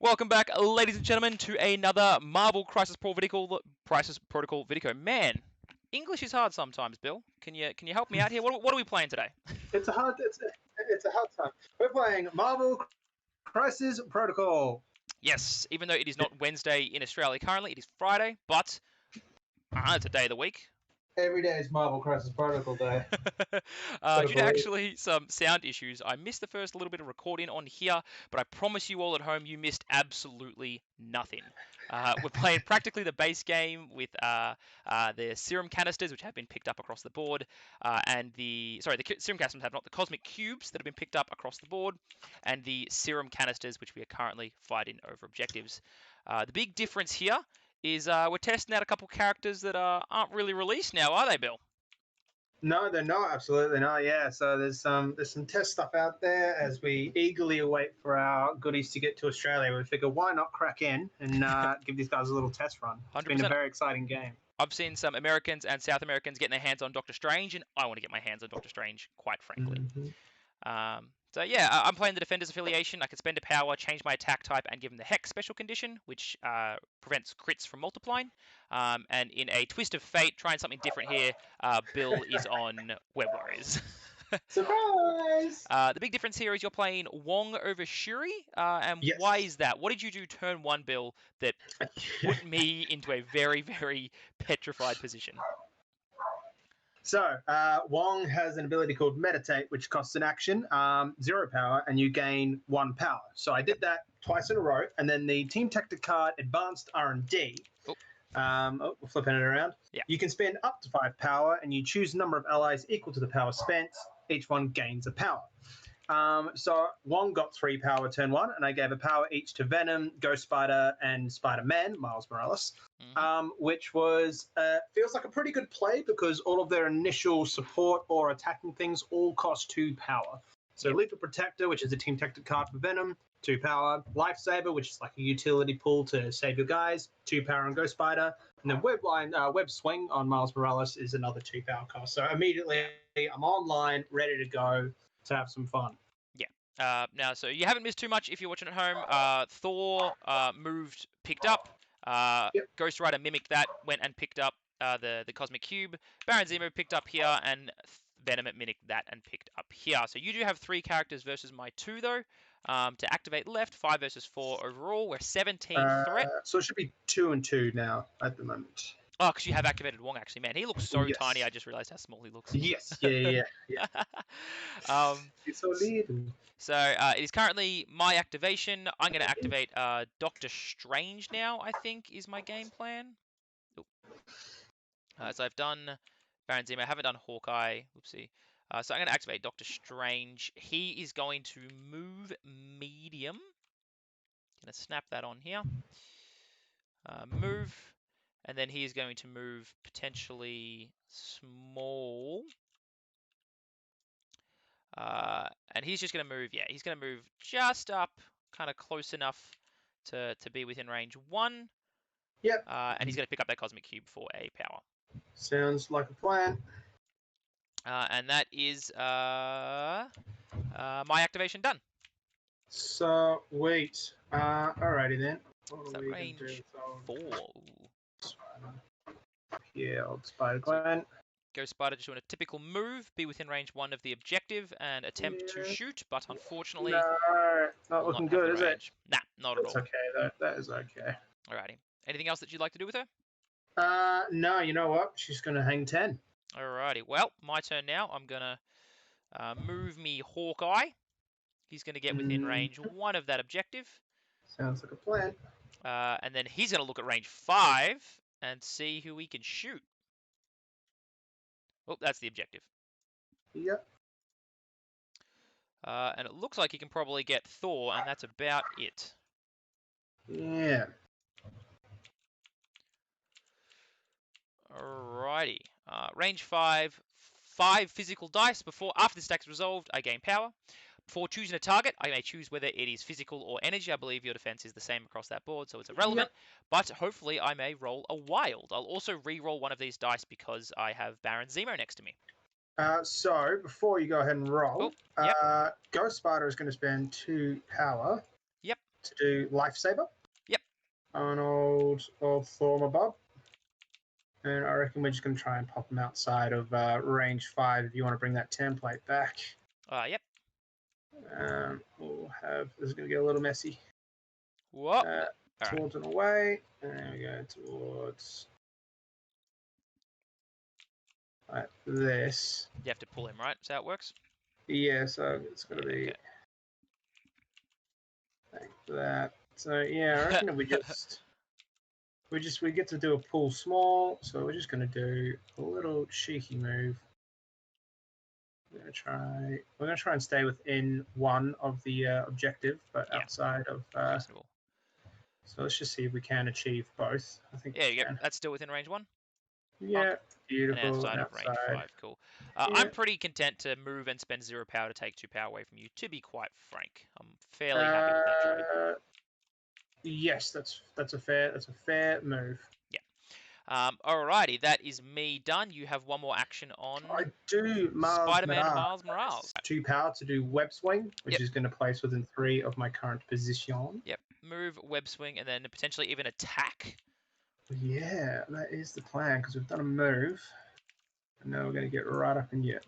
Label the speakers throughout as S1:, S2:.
S1: Welcome back, ladies and gentlemen, to another Marvel Crisis Protocol video. Man, English is hard sometimes, Bill. Can you help me out here? What are we playing today?
S2: It's a hard time. We're playing Marvel Crisis Protocol.
S1: Yes, even though it is not Wednesday in Australia currently, it is Friday, but it's a day of the week.
S2: Every day is Marvel Crisis Protocol Day.
S1: Due to actually some sound issues, I missed the first little bit of recording on here, but I promise you all at home you missed absolutely nothing. We're playing practically the base game with the serum canisters, which have been picked up across the board, and the serum canisters have not, the cosmic cubes that have been picked up across the board, and the serum canisters, which we are currently fighting over objectives. The big difference here is we're testing out a couple characters that aren't really released now, are they, Bill?
S2: No, they're not. Absolutely not. Yeah. So there's some test stuff out there as we eagerly await for our goodies to get to Australia. We figure why not crack in and give these guys a little test run. It's been a very exciting game.
S1: I've seen some Americans and South Americans getting their hands on Doctor Strange, and I want to get my hands on Doctor Strange, quite frankly. So yeah, I'm playing the Defenders affiliation. I can spend a power, change my attack type, and give him the Hex special condition, which prevents crits from multiplying. And in a twist of fate, trying something different here, Bill is on Web Warriors.
S2: Surprise!
S1: The big difference here is you're playing Wong over Shuri, and
S2: Yes.
S1: why is that? What did you do turn one, Bill, that put me into a very, very petrified position?
S2: So, Wong has an ability called Meditate, which costs an action, 0 power, and you gain 1 power. So I did that twice in a row, and then the Team Tactic card, Advanced R&D. We're flipping it around.
S1: Yeah.
S2: You can spend up to 5 power, and you choose a number of allies equal to the power spent. Each one gains a power. So Wong got 3 power turn 1, and I gave a power each to Venom, Ghost Spider, and Spider-Man, Miles Morales, which was feels like a pretty good play because all of their initial support or attacking things all cost 2 power. So Lethal Protector, which is a Team Tactic card for Venom, 2 power. Lifesaver, which is like a utility pool to save your guys, 2 power on Ghost Spider. And then Web Swing on Miles Morales is another 2 power cost. So immediately I'm online, ready to go to have some fun.
S1: Yeah. Now, so you haven't missed too much if you're watching at home. Thor picked up. Ghost Rider mimicked that, went and picked up the Cosmic Cube. Baron Zemo picked up here, and Venom mimicked that and picked up here. So you do have 3 characters versus my 2, though. To activate left, 5 versus 4 overall. We're 17 threat.
S2: So it should be 2 and 2 now at the moment.
S1: Oh, because you have activated Wong, actually. Man, he looks so tiny. I just realized how small he looks.
S2: Yes. Yeah. It's so little.
S1: So it is currently my activation. I'm going to activate Doctor Strange now, I think, is my game plan. So I've done Baron Zemo. I haven't done Hawkeye. Oopsie. So I'm going to activate Doctor Strange. He is going to move medium. Going to snap that on here. Move. And then he is going to move potentially small. And he's just going to move, he's going to move just up, kind of close enough to be within range 1.
S2: Yep.
S1: And he's going to pick up that Cosmic Cube for a power.
S2: Sounds like a plan.
S1: And that is my activation done.
S2: Sweet. Alrighty then.
S1: Is that range 4?
S2: Yeah, old Spider-Gwen.
S1: Ghost Spider just doing a typical move, be within range 1 of the objective, and attempt to shoot, but unfortunately...
S2: No, not looking good, is it?
S1: Nah, not at all.
S2: It's okay, though. That is okay.
S1: Alrighty. Anything else that you'd like to do with her?
S2: No, you know what? She's going to hang 10.
S1: Alrighty. Well, my turn now. I'm going to move me Hawkeye. He's going to get within range 1 of that objective.
S2: Sounds like a plan.
S1: And then he's going to look at range 5 and see who he can shoot. Oh, that's the objective.
S2: Yep.
S1: And it looks like he can probably get Thor, and that's about it.
S2: Yeah.
S1: Alrighty. Range 5, 5 physical dice. After the stack is resolved, I gain power. Before choosing a target, I may choose whether it is physical or energy. I believe your defense is the same across that board, so it's irrelevant. Yep. But hopefully I may roll a wild. I'll also re-roll one of these dice because I have Baron Zemo next to me.
S2: So, before you go ahead and roll, Ghost Spider is going to spend 2 power.
S1: Yep.
S2: to do Lifesaver.
S1: Yep.
S2: On old Thor Bob. And I reckon we're just going to try and pop them outside of range 5 if you want to bring that template back.
S1: Yep.
S2: We'll have, this is going to get a little messy.
S1: Whoop.
S2: Towards and away. And there we go, towards like this.
S1: You have to pull him, right? Is that how it works?
S2: Yeah, so it's going to be
S1: okay.
S2: like that. So yeah, I reckon if we get to do a pull small, so we're just going to do a little cheeky move. We're gonna try and stay within one of the objective, but outside of.
S1: Reasonable.
S2: So let's just see if we can achieve both. I think.
S1: Yeah,
S2: we can.
S1: that's still within range 1.
S2: Yeah, beautiful.
S1: And outside of range 5, cool. I'm pretty content to move and spend 0 power to take 2 power away from you. To be quite frank, I'm fairly happy with that trade.
S2: Yes, that's a fair move.
S1: Yeah. Alrighty, that is me done. You have one more action on.
S2: I do.
S1: Spider-Man Miles Morales.
S2: 2 power to do web swing, which is going to place within 3 of my current position.
S1: Yep. Move, web swing, and then potentially even attack.
S2: Yeah, that is the plan because we've done a move, and now we're going to get right up in your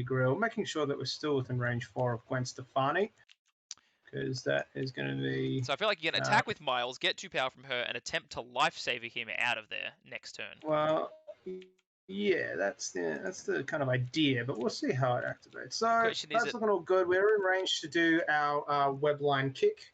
S2: grill, making sure that we're still within range 4 of Gwen Stefani, because that is going to be.
S1: So I feel like you can attack with Miles, get 2 power from her, and attempt to lifesaver him out of there next turn.
S2: Well, yeah, that's the kind of idea, but we'll see how it activates. So that's looking all good. We're in range to do our web line kick.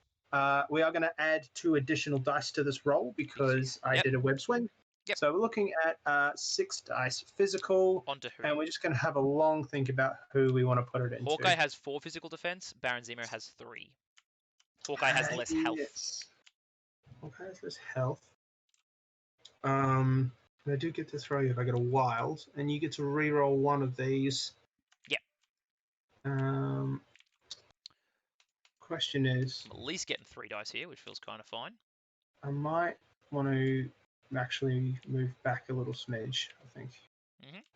S2: We are going to add 2 additional dice to this roll because I did a web swing.
S1: Yep.
S2: So we're looking at 6 dice physical.
S1: Onto who?
S2: And we're just going to have a long think about who we want to put it into.
S1: Hawkeye has 4 physical defense. Baron Zemo has 3. Hawkeye has less health.
S2: Yes. Hawkeye has less health. I do get to throw you if I get a wild, and you get to re-roll one of these.
S1: Yeah.
S2: Question is,
S1: I'm at least getting 3 dice here, which feels kind of fine.
S2: I might want to actually move back a little smidge, I think,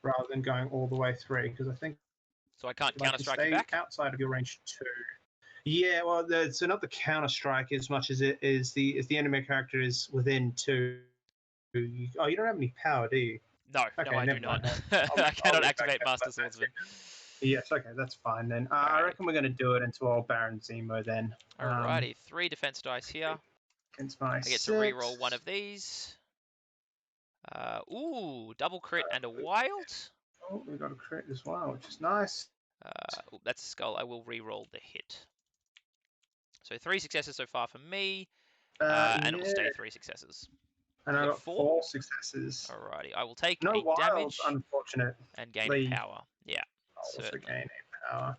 S2: rather than going all the way 3, because I think.
S1: So I can't counter-strike you back?
S2: Outside of your range 2. Yeah, well, so not the counter-strike as much as it is if the enemy character is within 2. You don't have any power, do you?
S1: No, no, I do not. I cannot activate Master Swordsman.
S2: Yes, okay, that's fine then. I reckon we're going to do it into old Baron Zemo then.
S1: Alrighty, 3 defense dice here.
S2: Against my
S1: I get to re-roll one of these. Ooh, double crit and a wild.
S2: Oh, we got a crit as well, which is nice.
S1: That's a skull. I will re-roll the hit. So 3 successes so far for me, and it will stay 3 successes.
S2: And I got 4 successes.
S1: Alrighty, I will take
S2: no
S1: a damage.
S2: Unfortunate.
S1: And gain a power. Yeah.
S2: Also gain a power.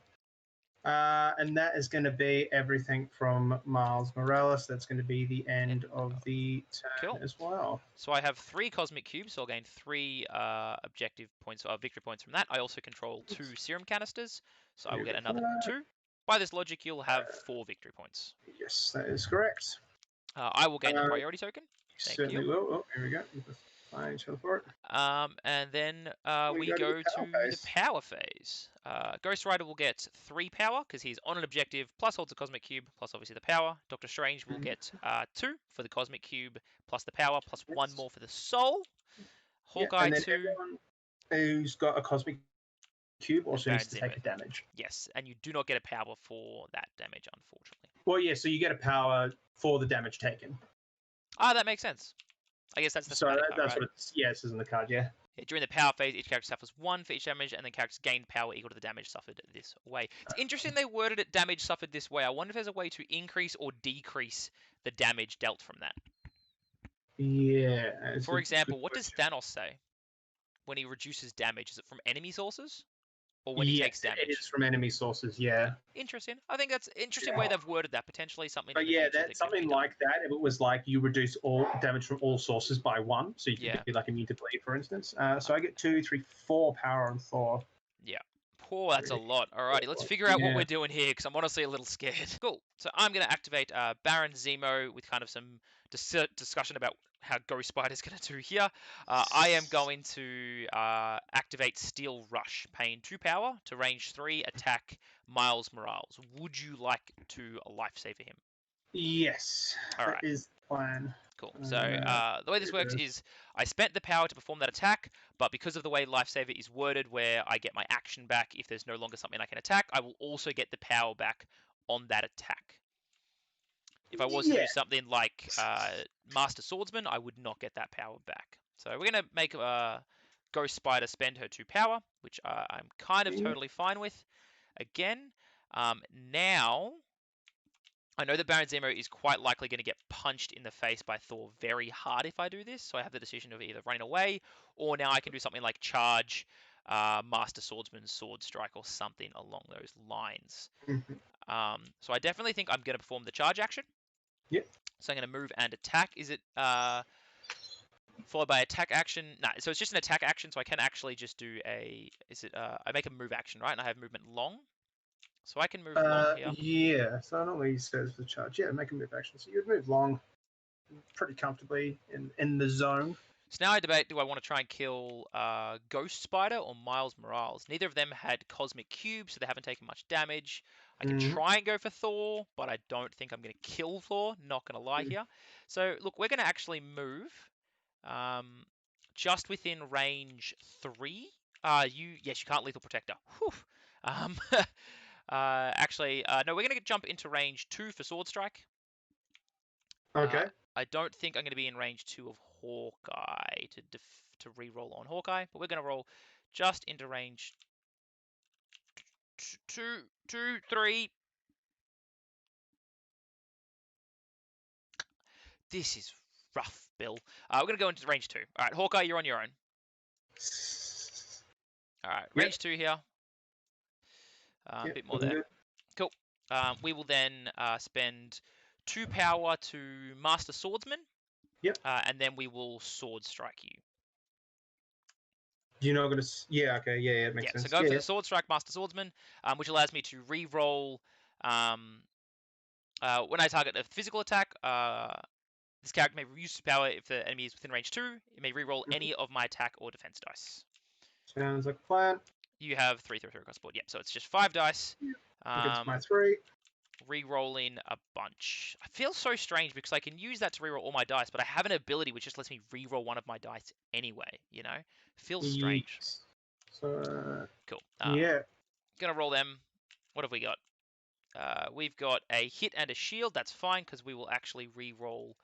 S2: And that is going to be everything from Miles Morales. That's going to be the end of the turn as well.
S1: So I have 3 cosmic cubes, so I'll gain 3 objective points, victory points from that. I also control 2 serum canisters, so I will get another 2. By this logic, you'll have 4 victory points.
S2: Yes, that is correct.
S1: I will gain the priority token.
S2: Certainly will. Oh, here we go. Find each other for it.
S1: And then we go to the power phase. Ghost Rider will get 3 power because he's on an objective, plus holds a cosmic cube, plus obviously the power. Doctor Strange will get 2 for the cosmic cube, plus the power, plus 1 more for the soul. Hawkeye 2.
S2: Who's got a cosmic cube also needs to take a damage.
S1: Yes, and you do not get a power for that damage, unfortunately.
S2: Well, yeah, so you get a power for the damage taken.
S1: That makes sense. I guess that's the
S2: so that's what it says on the card, yeah.
S1: During the power phase, each character suffers 1 for each damage, and then characters gain power equal to the damage suffered this way. It's interesting they worded it damage suffered this way. I wonder if there's a way to increase or decrease the damage dealt from that.
S2: Yeah.
S1: For example, what does Thanos say when he reduces damage? Is it from enemy sources? Or when he takes damage?
S2: It is from enemy sources, yeah.
S1: Interesting. I think that's an interesting way they've worded that. Potentially something.
S2: But yeah, that's something like that. If it was like you reduce all damage from all sources by 1, so you can be like immune to bleed, for instance. So I get 2, 3, 4 power on Thor.
S1: Yeah. Poor, that's a lot. Alrighty, let's figure out what we're doing here, because I'm honestly a little scared. Cool. So I'm going to activate Baron Zemo with kind of some discussion about how Ghost Spider's going to do here. I am going to activate Steel Rush, paying 2 power to range 3, attack Miles Morales. Would you like to lifesaver him?
S2: Yes,
S1: All
S2: that
S1: right.
S2: is the plan.
S1: Cool. So the way this works is I spent the power to perform that attack, but because of the way Lifesaver is worded, where I get my action back if there's no longer something I can attack, I will also get the power back on that attack. If I was to
S2: Yeah.
S1: use something like Master Swordsman, I would not get that power back. So we're going to make Ghost Spider spend her 2 power, which I'm kind of totally fine with. Again, now I know that Baron Zemo is quite likely going to get punched in the face by Thor very hard if I do this, so I have the decision of either running away, or now I can do something like charge, Master Swordsman, Sword Strike, or something along those lines. So I definitely think I'm going to perform the charge action.
S2: Yep.
S1: So I'm going to move and attack. Is it followed by attack action? No, so it's just an attack action, so I can actually just do a... Is it... I make a move action, right? And I have movement long. So I can move long here.
S2: Yeah, so normally he says the charge. Yeah, make a move action. So you'd move long pretty comfortably in the zone.
S1: So now I debate, do I want to try and kill Ghost Spider or Miles Morales? Neither of them had Cosmic Cube, so they haven't taken much damage. I can try and go for Thor, but I don't think I'm going to kill Thor, not going to lie here. So, look, we're going to actually move just within range 3. Yes, you can't Lethal Protector. Whew. Actually, no, we're going to jump into range 2 for Sword Strike.
S2: Okay.
S1: I don't think I'm going to be in range 2 of Hawkeye to re-roll on Hawkeye, but we're going to roll just into range 2, 3. This is rough, Bill. We're going to go into range 2. All right, Hawkeye, you're on your own. All right, range 2 here. A bit more there.
S2: Good.
S1: Cool. We will then spend 2 power to Master Swordsman.
S2: Yep.
S1: And then we will Sword Strike you.
S2: You're not going to... Yeah, okay. Yeah, it makes sense.
S1: So go for the Sword Strike Master Swordsman, which allows me to re-roll... when I target a physical attack, this character may use power if the enemy is within range 2. It may re-roll any of my attack or defense dice.
S2: Sounds like a plan.
S1: You have 3 across the board. Yep, so it's just 5 dice.
S2: Against my 3.
S1: Re-rolling a bunch. I feel so strange because I can use that to re-roll all my dice, but I have an ability which just lets me re-roll one of my dice anyway, you know? Feels strange.
S2: Yes. So...
S1: Cool.
S2: yeah.
S1: Gonna roll them. What have we got? We've got a hit and a shield. That's fine because we will actually re-roll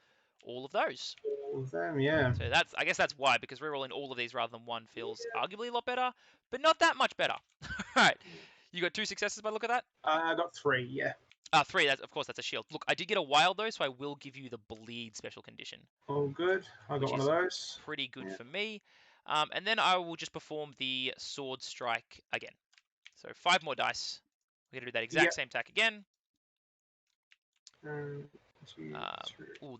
S1: all of those.
S2: All of them, yeah.
S1: So I guess that's why, because re-rolling all of these rather than one feels arguably a lot better, but not that much better. All right. You got 2 successes by the look of that?
S2: I got 3, yeah.
S1: 3, of course, that's a shield. Look, I did get a wild, though, so I will give you the bleed special condition.
S2: All good. I got one of those.
S1: Pretty good for me. And then I will just perform the sword strike again. So 5 more dice. We're going to do that exact same attack again.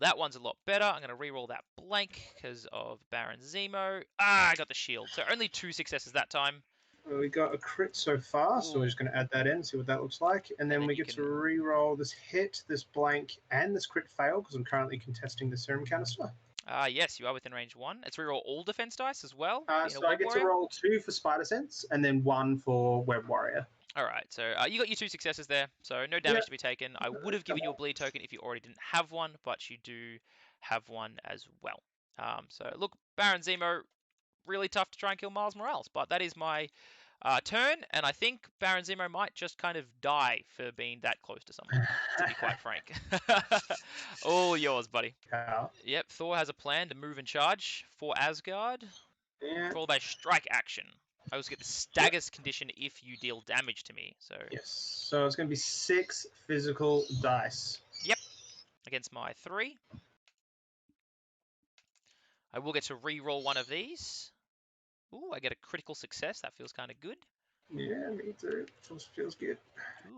S1: That one's a lot better. I'm going to re-roll that blank because of Baron Zemo. I got the shield. So only 2 successes that time.
S2: We got a crit so far, so we're just going to add that in, see what that looks like. And then we get to re-roll this hit, this blank, and this crit fail, because I'm currently contesting the serum canister.
S1: Yes, you are within range 1. It's re-roll all defense dice as well.
S2: So I get to roll 2 for Spider Sense, and then 1 for Web Warrior.
S1: All right, so you got your 2 successes there, so no damage to be taken. I would have given you a bleed token if you already didn't have one, but you do have one as well. So look, Baron Zemo, really tough to try and kill Miles Morales, but that is my turn, and I think Baron Zemo might just kind of die for being that close to someone, to be quite frank. All yours, buddy. Yep, Thor has a plan to move and charge for Asgard, followed by strike action. I also get the staggers condition if you deal damage to me. So
S2: yes, so it's going to be 6 physical dice.
S1: Yep, against my 3. I will get to re-roll one of these. Ooh, I get a critical success. That feels kind of good.
S2: Yeah, me too. Feels good.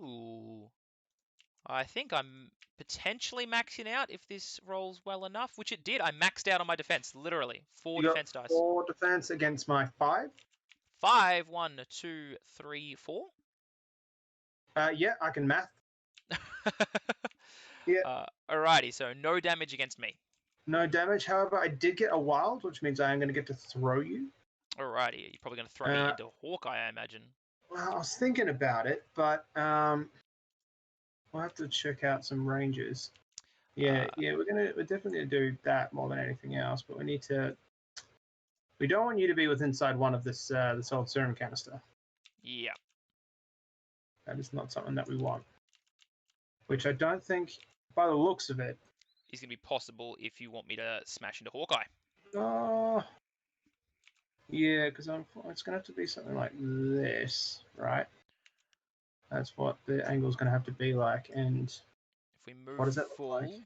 S1: Ooh. I think I'm potentially maxing out if this rolls well enough, which it did. I maxed out on my defense, literally. 4 defense dice.
S2: 4 defense against my 5.
S1: 5, 1, 2, 3, 4.
S2: Yeah, I can math. Yeah.
S1: Alrighty, so no damage against me.
S2: No damage. However, I did get a wild, which means I am going to get to throw you.
S1: Alrighty, you're probably going to throw me into Hawkeye, I imagine.
S2: Well, I was thinking about it, but We'll have to check out some ranges. Yeah, we're definitely gonna do that more than anything else. But we need to. We don't want you to be within inside one of this old serum canister.
S1: Yeah.
S2: That is not something that we want. Which I don't think, by the looks of it,
S1: is going to be possible if you want me to smash into Hawkeye.
S2: Oh, yeah, because it's going to have to be something like this, right? That's what the angle's going to have to be like. And
S1: If we move
S2: what does that look
S1: full,
S2: like?
S1: so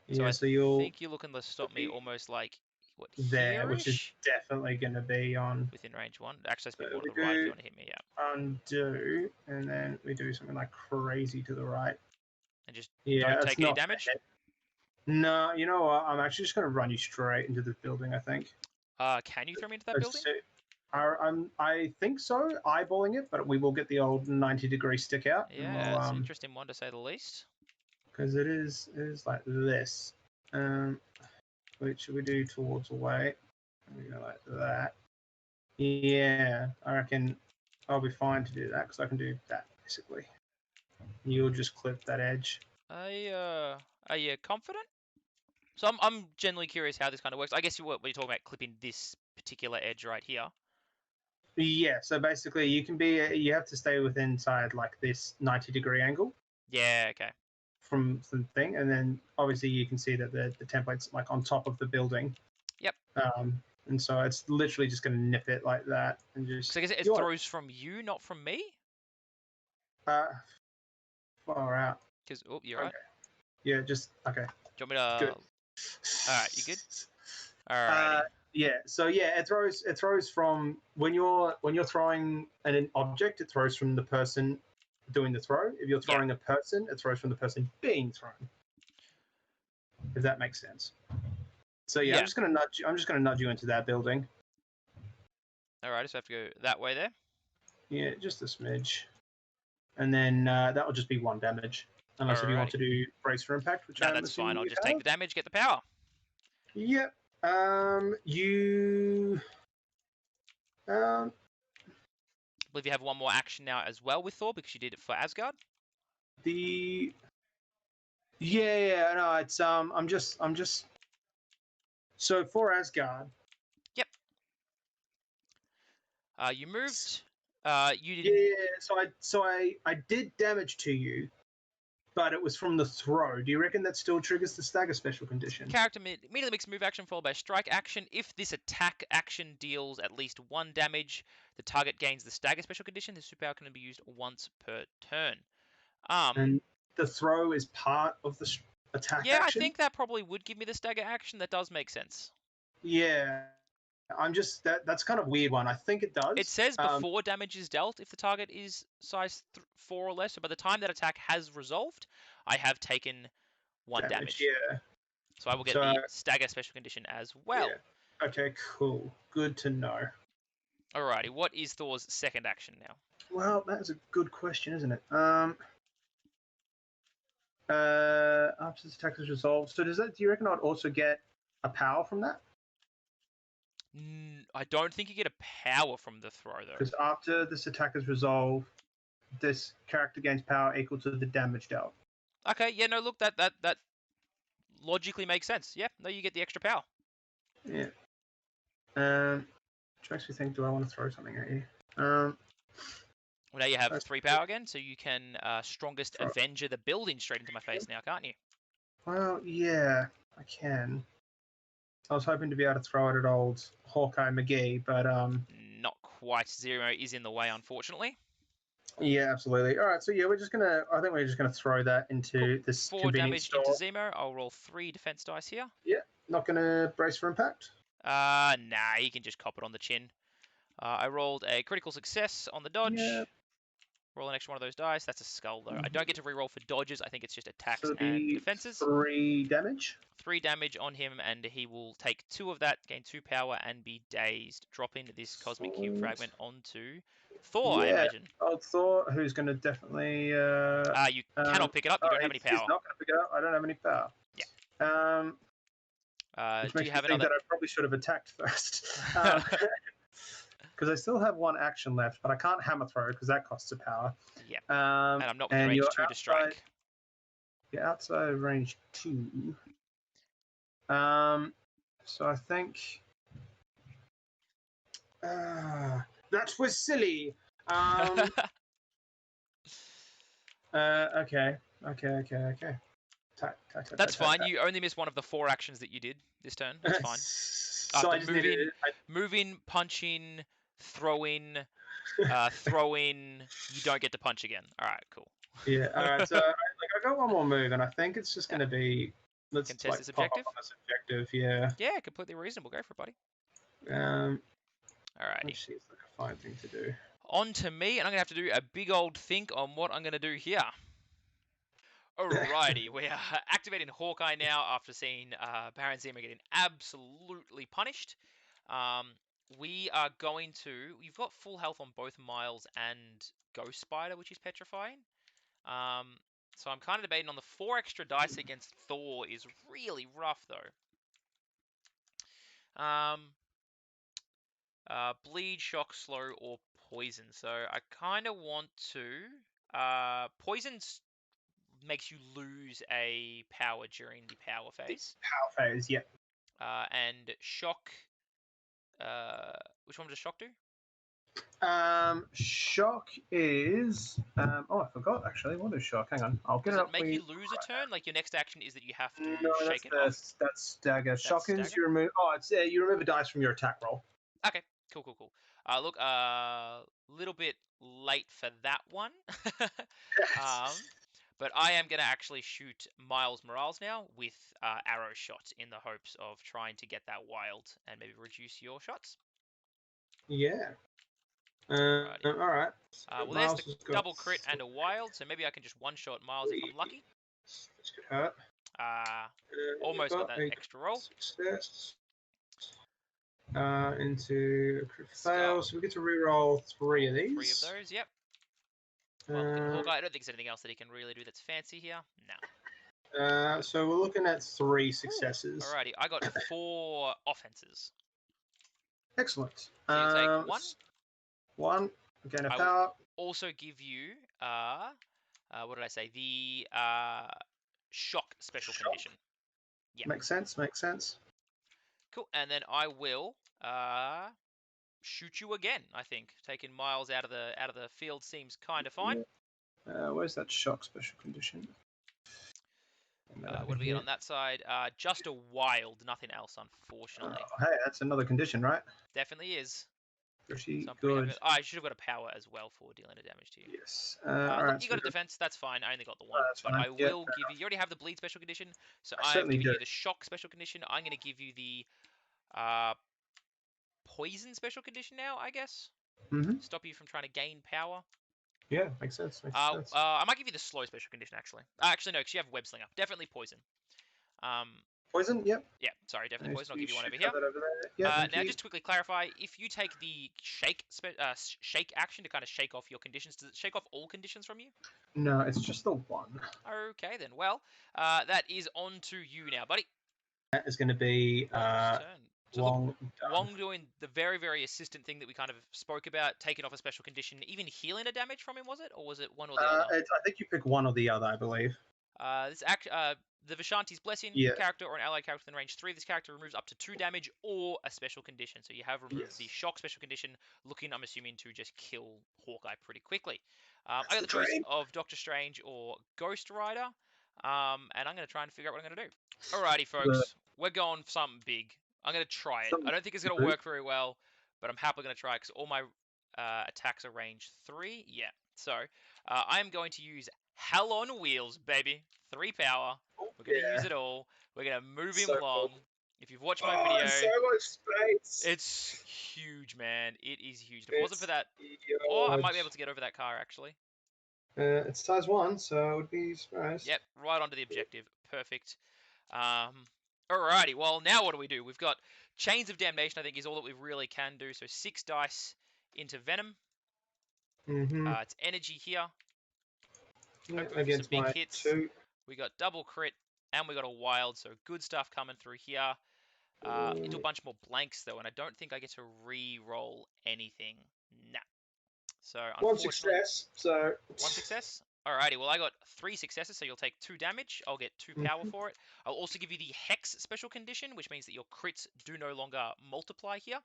S2: Yeah,
S1: I
S2: so you'll
S1: think you're looking to stop me almost like what
S2: there, which is
S1: here-ish
S2: definitely going to be on.
S1: within range 1. Actually, that's a bit
S2: So
S1: more to
S2: we
S1: the right if
S2: do
S1: you want to hit me. Yeah.
S2: undo, and then we do something like crazy to the right.
S1: And just
S2: Yeah,
S1: don't
S2: that's
S1: take any
S2: not
S1: damage.
S2: No, you know what? I'm actually just going to run you straight into this building. I think.
S1: Can you throw me into that building?
S2: I think so, eyeballing it, but we will get the old 90-degree stick out.
S1: Yeah, it's an interesting one to say the least.
S2: Because it is like this. Which we do towards away. We go like that. Yeah, I reckon I'll be fine to do that because I can do that basically. You'll just clip that edge.
S1: Are you confident? So I'm generally curious how this kind of works. I guess you're talking about clipping this particular edge right here.
S2: Yeah, so basically you have to stay within inside like this 90-degree angle.
S1: Yeah, okay.
S2: From the thing, and then obviously you can see that the template's like on top of the building.
S1: Yep.
S2: And so it's literally just going to nip it like that and just.
S1: So I guess it throws from you, not from me.
S2: Far out.
S1: Because you're right.
S2: Yeah, just okay.
S1: Do you want me to?
S2: Good.
S1: All right, you good? Alrighty.
S2: Yeah. So yeah, it throws from when you're throwing an object, it throws from the person doing the throw. If you're throwing a person, it throws from the person being thrown. If that makes sense. So yeah, I'm just gonna nudge you into that building.
S1: Alright, so I have to go that way there.
S2: Yeah, just a smidge, and then that will just be 1 damage, unless if you want to do brace for impact, which
S1: that's fine. I'll just take the damage, get the power.
S2: Yep. You.
S1: I believe you have one more action now as well with Thor because you did it for Asgard.
S2: No, it's I'm just. So for Asgard.
S1: Yep. You moved. You didn't.
S2: Yeah. So I did damage to you, but it was from the throw. Do you reckon that still triggers the stagger special condition?
S1: Character immediately makes a move action followed by a strike action. If this attack action deals at least 1 damage, the target gains the stagger special condition. This superpower can be used once per turn.
S2: And the throw is part of the attack action?
S1: Yeah, I think that probably would give me the stagger action. That does make sense.
S2: Yeah. I'm just that's kind of a weird one. I think it does.
S1: It says before damage is dealt if the target is size 4 or less. So by the time that attack has resolved, I have taken 1 damage.
S2: Yeah.
S1: So I will get the stagger special condition as well.
S2: Yeah. Okay, cool. Good to know.
S1: Alrighty, what is Thor's second action now?
S2: Well, that is a good question, isn't it? After this attack is resolved, so do you reckon I'd also get a power from that?
S1: I don't think you get a power from the throw, though.
S2: Because after this attack is resolved, this character gains power equal to the damage dealt.
S1: Okay, yeah, no, look, that logically makes sense. Yeah, no, you get the extra power.
S2: Yeah. Which makes me think, do I want to throw something at you? Well,
S1: now you have 3 power again, so you can Strongest Avenger the building straight into my face now, can't you?
S2: Well, yeah, I can. I was hoping to be able to throw it at old Hawkeye McGee, but
S1: not quite. Zero is in the way, unfortunately.
S2: Yeah, absolutely. All right, so yeah, I think we're just gonna throw that into this
S1: 4 damage into Zemo. I'll roll 3 defense dice here.
S2: Yeah, not gonna brace for impact.
S1: Nah, you can just cop it on the chin. I rolled a critical success on the dodge.
S2: Yeah.
S1: Roll an extra one of those dice. That's a skull, though. I don't get to reroll for dodges. I think it's just attacks
S2: So
S1: and defenses.
S2: 3 damage.
S1: 3 damage on him, and he will take 2 of that, gain 2 power, and be dazed. Dropping this cosmic cube fragment onto Thor, I imagine.
S2: Old Thor, who's going to definitely...
S1: you cannot pick it up. You don't have any power.
S2: He's not going to pick it up. I don't have any power.
S1: Yeah.
S2: Which
S1: do
S2: makes
S1: you have
S2: me think
S1: another...
S2: that I probably should have attacked first. because I still have one action left, but I can't hammer throw because that costs a power.
S1: Yep. And I'm not within range
S2: you're
S1: 2 to strike.
S2: You're outside of range 2. So I think that was silly. Okay.
S1: That's fine. You only missed one of the 4 actions that you did this turn. That's fine.
S2: So I just
S1: move in, punch in, throw in, throw in. You don't get to punch again. All right, cool.
S2: Yeah. All right. So I got one more move, and I think it's just going to be let's
S1: contest this
S2: pop up
S1: objective.
S2: on this objective. Yeah.
S1: Yeah, completely reasonable. Go for it, buddy.
S2: Alrighty.
S1: Let's
S2: see, it's like a fine thing to do.
S1: On to me, and I'm gonna have to do a big old think on what I'm gonna do here. Alrighty, we are activating Hawkeye now after seeing Baron Zemo getting absolutely punished. We are going to... You've got full health on both Miles and Ghost Spider, which is petrifying. So I'm kind of debating on the 4 extra dice against Thor is really rough, though. Bleed, shock, slow, or poison. So I kind of want to... Poison makes you lose a power during the power phase.
S2: Power phase, yep.
S1: And shock... which one does shock do?
S2: Shock is... oh, I forgot, actually. What is shock? Hang on. I'll get it up.
S1: Does it make you lose a turn? Like, your next action is that you have to shake it
S2: off? That's stagger. Shock is you remove... Oh, it's you remove a dice from your attack roll.
S1: Okay, cool. Look, little bit late for that one. But I am going to actually shoot Miles Morales now with arrow shot in the hopes of trying to get that wild and maybe reduce your shots.
S2: Yeah. All right.
S1: Well, there's the double crit and a wild, so maybe I can just one-shot Miles if I'm lucky.
S2: This could hurt.
S1: Almost got that extra roll.
S2: Success. Into a crit fail, so we get to reroll 3 of these.
S1: 3 of those, yep. Well, look at Hawkeye. I don't think there's anything else that he can really do that's fancy here. No.
S2: So we're looking at 3 successes.
S1: Alrighty, I got 4 offenses.
S2: Excellent.
S1: So you take 1.
S2: 1. Again, a power.
S1: Also give you, what did I say? The shock special condition.
S2: Yeah. Makes sense.
S1: Cool. And then I will shoot you again. I think taking Miles out of the field seems kind of fine.
S2: Where's that shock special condition?
S1: What do we get on that side? Just a wild, nothing else, unfortunately.
S2: Hey, that's another condition, right?
S1: Definitely is.
S2: Pretty good.
S1: I should have got a power as well for dealing the damage to you.
S2: Yes.
S1: Look, you got a defense. That's fine. I only got the 1, but I will give you. You already have the bleed special condition, so I'm giving you the shock special condition. I'm going to give you the poison special condition now, I guess. Stop you from trying to gain power.
S2: Yeah, makes sense.
S1: I might give you the slow special condition, actually. Actually, no, because you have web slinger. Definitely poison.
S2: Poison, yep.
S1: Yeah, sorry, definitely poison. I'll give you one over here. Now, just to quickly clarify, if you take the shake action to kind of shake off your conditions, does it shake off all conditions from you?
S2: No, it's just the 1.
S1: Okay, then. Well, that is on to you now, buddy.
S2: That is going to be Wong
S1: doing the very, very assistant thing that we kind of spoke about, taking off a special condition, even healing a damage from him, was it? Or was it one or the other?
S2: I think you pick one or the other, I believe.
S1: The Vishanti's Blessing character or an allied character within range 3. This character removes up to 2 damage or a special condition. So you have removed the shock special condition, looking, I'm assuming, to just kill Hawkeye pretty quickly. I got the choice of Doctor Strange or Ghost Rider, and I'm going to try and figure out what I'm going to do. Alrighty, folks. We're going for something big. I'm going to try it. I don't think it's going to work very well, but I'm happily going to try it because all my attacks are range 3. Yeah. So I am going to use Hell on Wheels, baby. 3 power. We're going to use it all. We're going to move him along. Cool. If you've watched my video,
S2: so much space.
S1: It's huge, man. It is huge. If it wasn't for that, I might be able to get over that car, actually.
S2: It's size 1, so I would be surprised.
S1: Yep, right onto the objective. Perfect. Alrighty, well, now what do? We've got Chains of Damnation, I think, is all that we really can do. So 6 dice into Venom. It's energy here.
S2: Against some big hits. 2.
S1: We got double crit, and we got a wild, so good stuff coming through here. Into a bunch more blanks though, and I don't think I get to re-roll anything. Nah. So
S2: One
S1: unfortunately,
S2: success. So
S1: one success. Alrighty, well I got 3 successes, so you'll take 2 damage. I'll get 2 power for it. I'll also give you the Hex special condition, which means that your crits do no longer multiply here.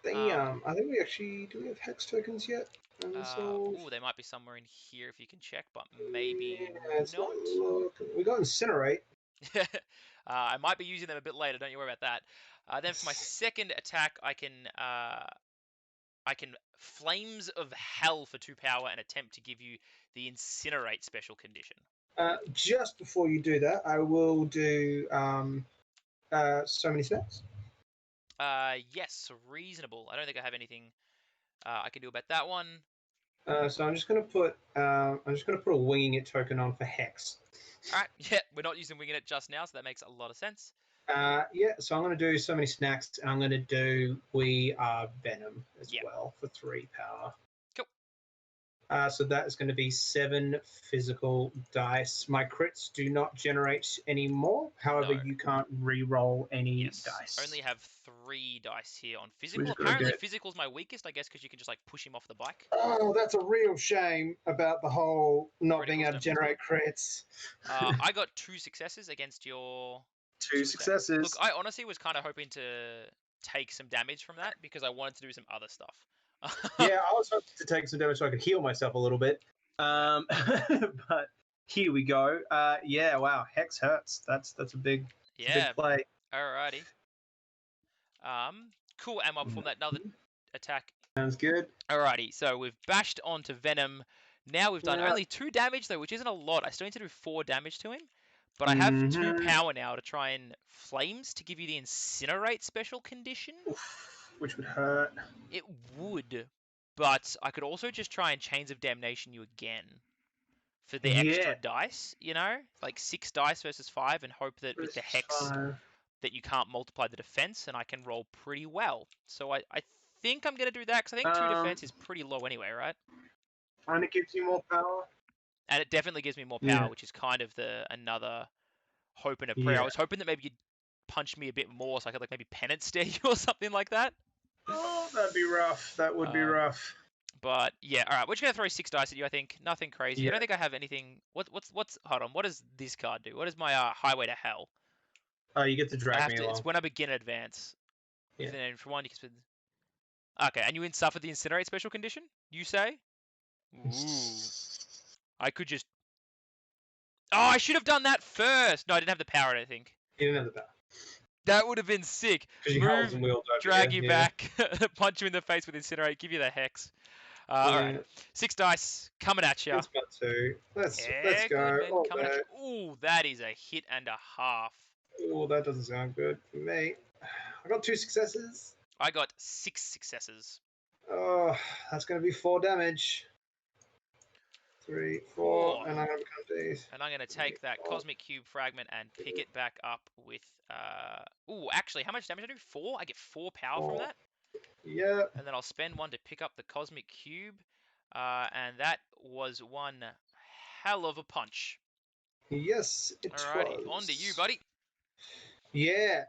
S2: I think do we have hex tokens yet?
S1: They might be somewhere in here if you can check, but maybe
S2: Yeah, it's
S1: not.
S2: We got incinerate.
S1: I might be using them a bit later. Don't you worry about that. Then for my second attack, I can Flames of Hell for 2 power and attempt to give you the Incinerate special condition.
S2: Just before you do that, I will do so many steps.
S1: Yes, reasonable. I don't think I have anything I can do about that one.
S2: So I'm just gonna put a winging it token on for hex.
S1: All right, yeah, we're not using winging it just now, so that makes a lot of sense.
S2: Yeah, so I'm gonna do so many snacks, and I'm gonna do We Are Venom as well for 3 power.
S1: Cool.
S2: So that is going to be 7 physical dice. My crits do not generate any more. However, you can't re-roll any dice.
S1: I only have 3 dice here on physical. Apparently, physical's my weakest, I guess, because you can just like push him off the bike.
S2: Oh, that's a real shame about the whole not being able to generate crits.
S1: I got 2 successes against your
S2: 2 successes.
S1: Look, I honestly was kind of hoping to take some damage from that because I wanted to do some other stuff.
S2: Yeah, I was hoping to take some damage so I could heal myself a little bit. But here we go. Yeah, wow, Hex hurts. That's a big play.
S1: Alrighty. Cool. And I'll perform that another attack.
S2: Sounds good.
S1: Alrighty, so we've bashed onto Venom. Now we've done only 2 damage though, which isn't a lot. I still need to do 4 damage to him. But I have 2 power now to try and Flames to give you the Incinerate special condition.
S2: Which would hurt.
S1: It would, but I could also just try and Chains of Damnation you again for the extra dice, you know? Like 6 dice versus 5 and hope that with the Hex that you can't multiply the defense and I can roll pretty well. So I think I'm going to do that because I think 2 defense is pretty low anyway, right?
S2: And it gives you more power.
S1: And it definitely gives me more power, which is kind of another hope and a prayer. I was hoping that maybe you'd punch me a bit more so I could like maybe penance stare you or something like that.
S2: Oh, that'd be rough. That would be rough.
S1: But yeah, all right. We're just gonna throw 6 dice at you. I think nothing crazy. I don't think I have anything. What's? Hold on. What does this card do? What is my Highway to Hell?
S2: Oh, you get to drag me along.
S1: It's when I begin advance.
S2: Yeah.
S1: Then for one, you can spend. Okay, and you suffer the Incinerate special condition. You say? Ooh. I could just. Oh, I should have done that first. No, I didn't have the power. I don't think.
S2: You didn't have the power.
S1: That would have been sick.
S2: Move,
S1: drag you back, punch you in the face with Incinerate, give you the Hex. All right, 6 dice coming at you.
S2: It's about 2. Let's go.
S1: Ooh, that is a hit and a half.
S2: Oh, that doesn't sound good for me. I got 2 successes.
S1: I got 6 successes.
S2: Oh, that's going to be 4 damage. 3, 4, and I'm going to become these.
S1: And I'm going to take that Cosmic Cube fragment and pick it back up with. Ooh, actually, how much damage do I do? 4? I get 4 power from that.
S2: Yeah.
S1: And then I'll spend 1 to pick up the Cosmic Cube. And that was one hell of a punch.
S2: Yes, it was.
S1: Alrighty, on to you, buddy.
S2: Yeah.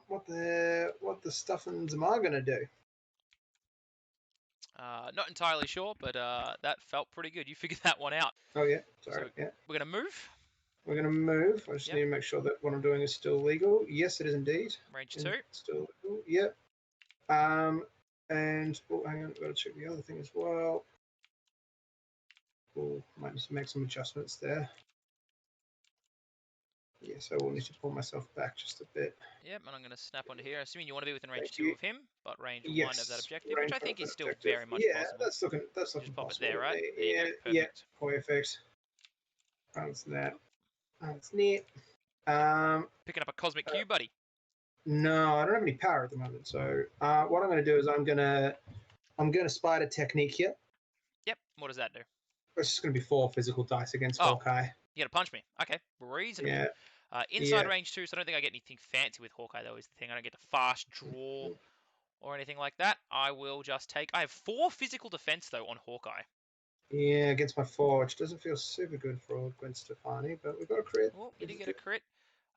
S2: What the stuffings am I going to do?
S1: Not entirely sure, but that felt pretty good. You figured that one out.
S2: Oh, yeah. Sorry.
S1: So we're going to move.
S2: We're going to move. I just need to make sure that what I'm doing is still legal. Yes, it is indeed.
S1: Range 2.
S2: Still legal. Yep. And, oh, hang on. I've got to check the other thing as well. Oh, might need to make some adjustments there. Yes, I will need to pull myself back just a bit.
S1: Yep, and I'm going to snap onto here. Assuming you want to be within range 2 of him, but range 1 of that objective, which I think is still very much possible.
S2: That's looking
S1: just pop
S2: possible.
S1: It there, right?
S2: Yeah, perfect. That's that. That's neat.
S1: Picking up a Cosmic Cube, buddy.
S2: No, I don't have any power at the moment. So what I'm going to do is I'm going to Spider Technique here.
S1: Yep. What does that do?
S2: It's just going to be 4 physical dice against Hawkeye.
S1: You're going to punch me. Okay. Reasonable.
S2: Yeah.
S1: Inside range 2, so I don't think I get anything fancy with Hawkeye, though, is the thing. I don't get to fast draw or anything like that. I will just take... I have 4 physical defense, though, on Hawkeye.
S2: Yeah, against my 4, which doesn't feel super good for Gwen Stefani, but we've got a crit.
S1: Oh, you did get a crit.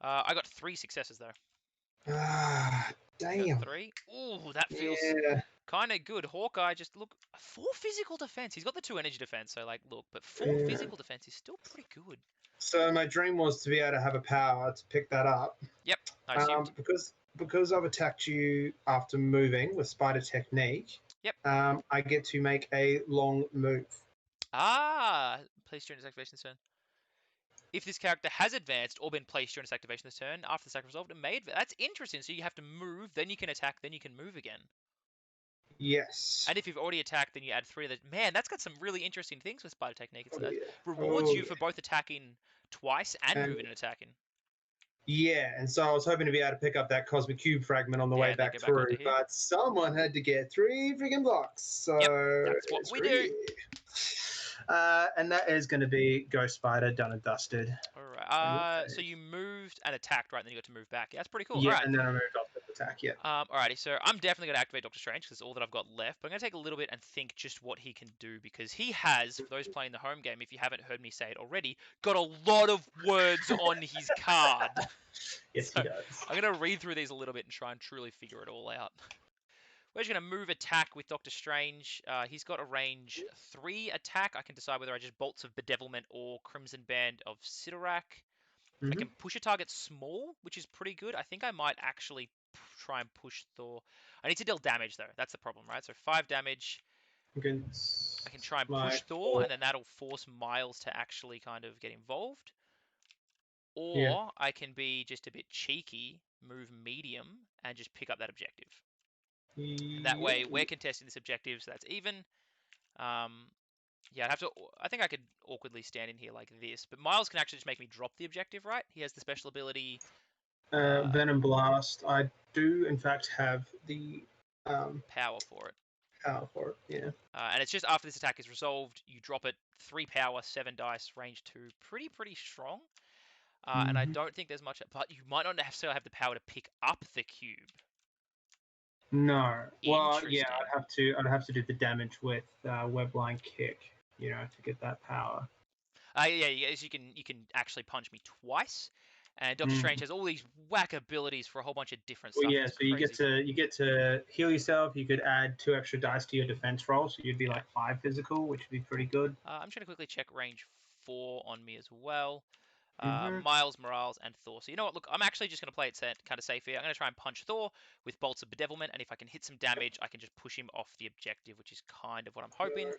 S1: I got 3 successes, though.
S2: Ah, damn.
S1: 3. Ooh, that feels
S2: Yeah.
S1: kind of good. Hawkeye, just look, 4 physical defense. He's got the 2 energy defense, so like, look, but 4
S2: Yeah.
S1: physical defense is still pretty good.
S2: So my dream was to be able to have a power to pick that up.
S1: Yep, I assumed.
S2: Because I've attacked you after moving with Spider Technique.
S1: Yep.
S2: I get to make a long move.
S1: Ah, place during its activation this turn. If this character has advanced or been placed during its activation this turn, after the sack resolved, it may advance. That's interesting. So you have to move, then you can attack, then you can move again.
S2: Yes.
S1: And if you've already attacked, then you add 3 of the. Man, that's got some really interesting things with Spider Technique. It
S2: Oh, yeah.
S1: rewards
S2: Oh,
S1: you for both attacking twice and
S2: and
S1: moving and attacking.
S2: yeah, and so I was hoping to be able to pick up that Cosmic Cube fragment on the way
S1: And then
S2: back
S1: go back onto
S2: through,
S1: here.
S2: but someone had to get 3 freaking blocks. So
S1: Yep, that's what we do.
S2: And that is going to be Ghost Spider done and dusted.
S1: Alright, so you moved and attacked, right? And then you got to move back. Yeah, that's pretty cool.
S2: Yeah,
S1: Alright.
S2: and then I moved off the attack. Yeah.
S1: Alrighty, so I'm definitely going to activate Doctor Strange because it's all that I've got left. But I'm going to take a little bit and think just what he can do because he has, for those playing the home game, if you haven't heard me say it already, got a lot of words on his card.
S2: Yes,
S1: So
S2: he does.
S1: I'm going to read through these a little bit and try and truly figure it all out. We're just going to move attack with Doctor Strange. He's got a range 3 attack. I can decide whether I just Bolts of Bedevilment or Crimson Band of Sidorak. I can push a target small, which is pretty good. I think I might actually try and push Thor. I need to deal damage, though. That's the problem, right? So 5 damage. I can try and push Thor, and then that'll force Miles to actually kind of get involved. Or I can be just a bit cheeky, move medium, and just pick up that objective. And that way, we're contesting this objective, so that's even. Yeah, I think I could awkwardly stand in here like this, but Miles can actually just make me drop the objective, right? He has the special ability.
S2: Venom Blast. I do, in fact, have the
S1: Power for it.
S2: Power for it. Yeah.
S1: And it's just after this attack is resolved, you drop it 3 power, 7 dice, range 2. Pretty strong. And I don't think there's much, but you might not necessarily have the power to pick up the cube.
S2: No. Well, yeah, I'd have to do the damage with Webline Kick, to get that power.
S1: Yeah, so you can actually punch me twice, and Doctor Strange has all these whack abilities for a whole bunch of different stuff.
S2: Well, yeah, so you get to heal yourself. You could add 2 extra dice to your defense roll, so you'd be like 5 physical, which would be pretty good.
S1: I'm just gonna quickly check range 4 on me as well. Miles, Morales, and Thor. So you know what? Look, I'm actually just going to play it kind of safe here. I'm going to try and punch Thor with Bolts of Bedevilment, and if I can hit some damage, I can just push him off the objective, which is kind of what I'm hoping.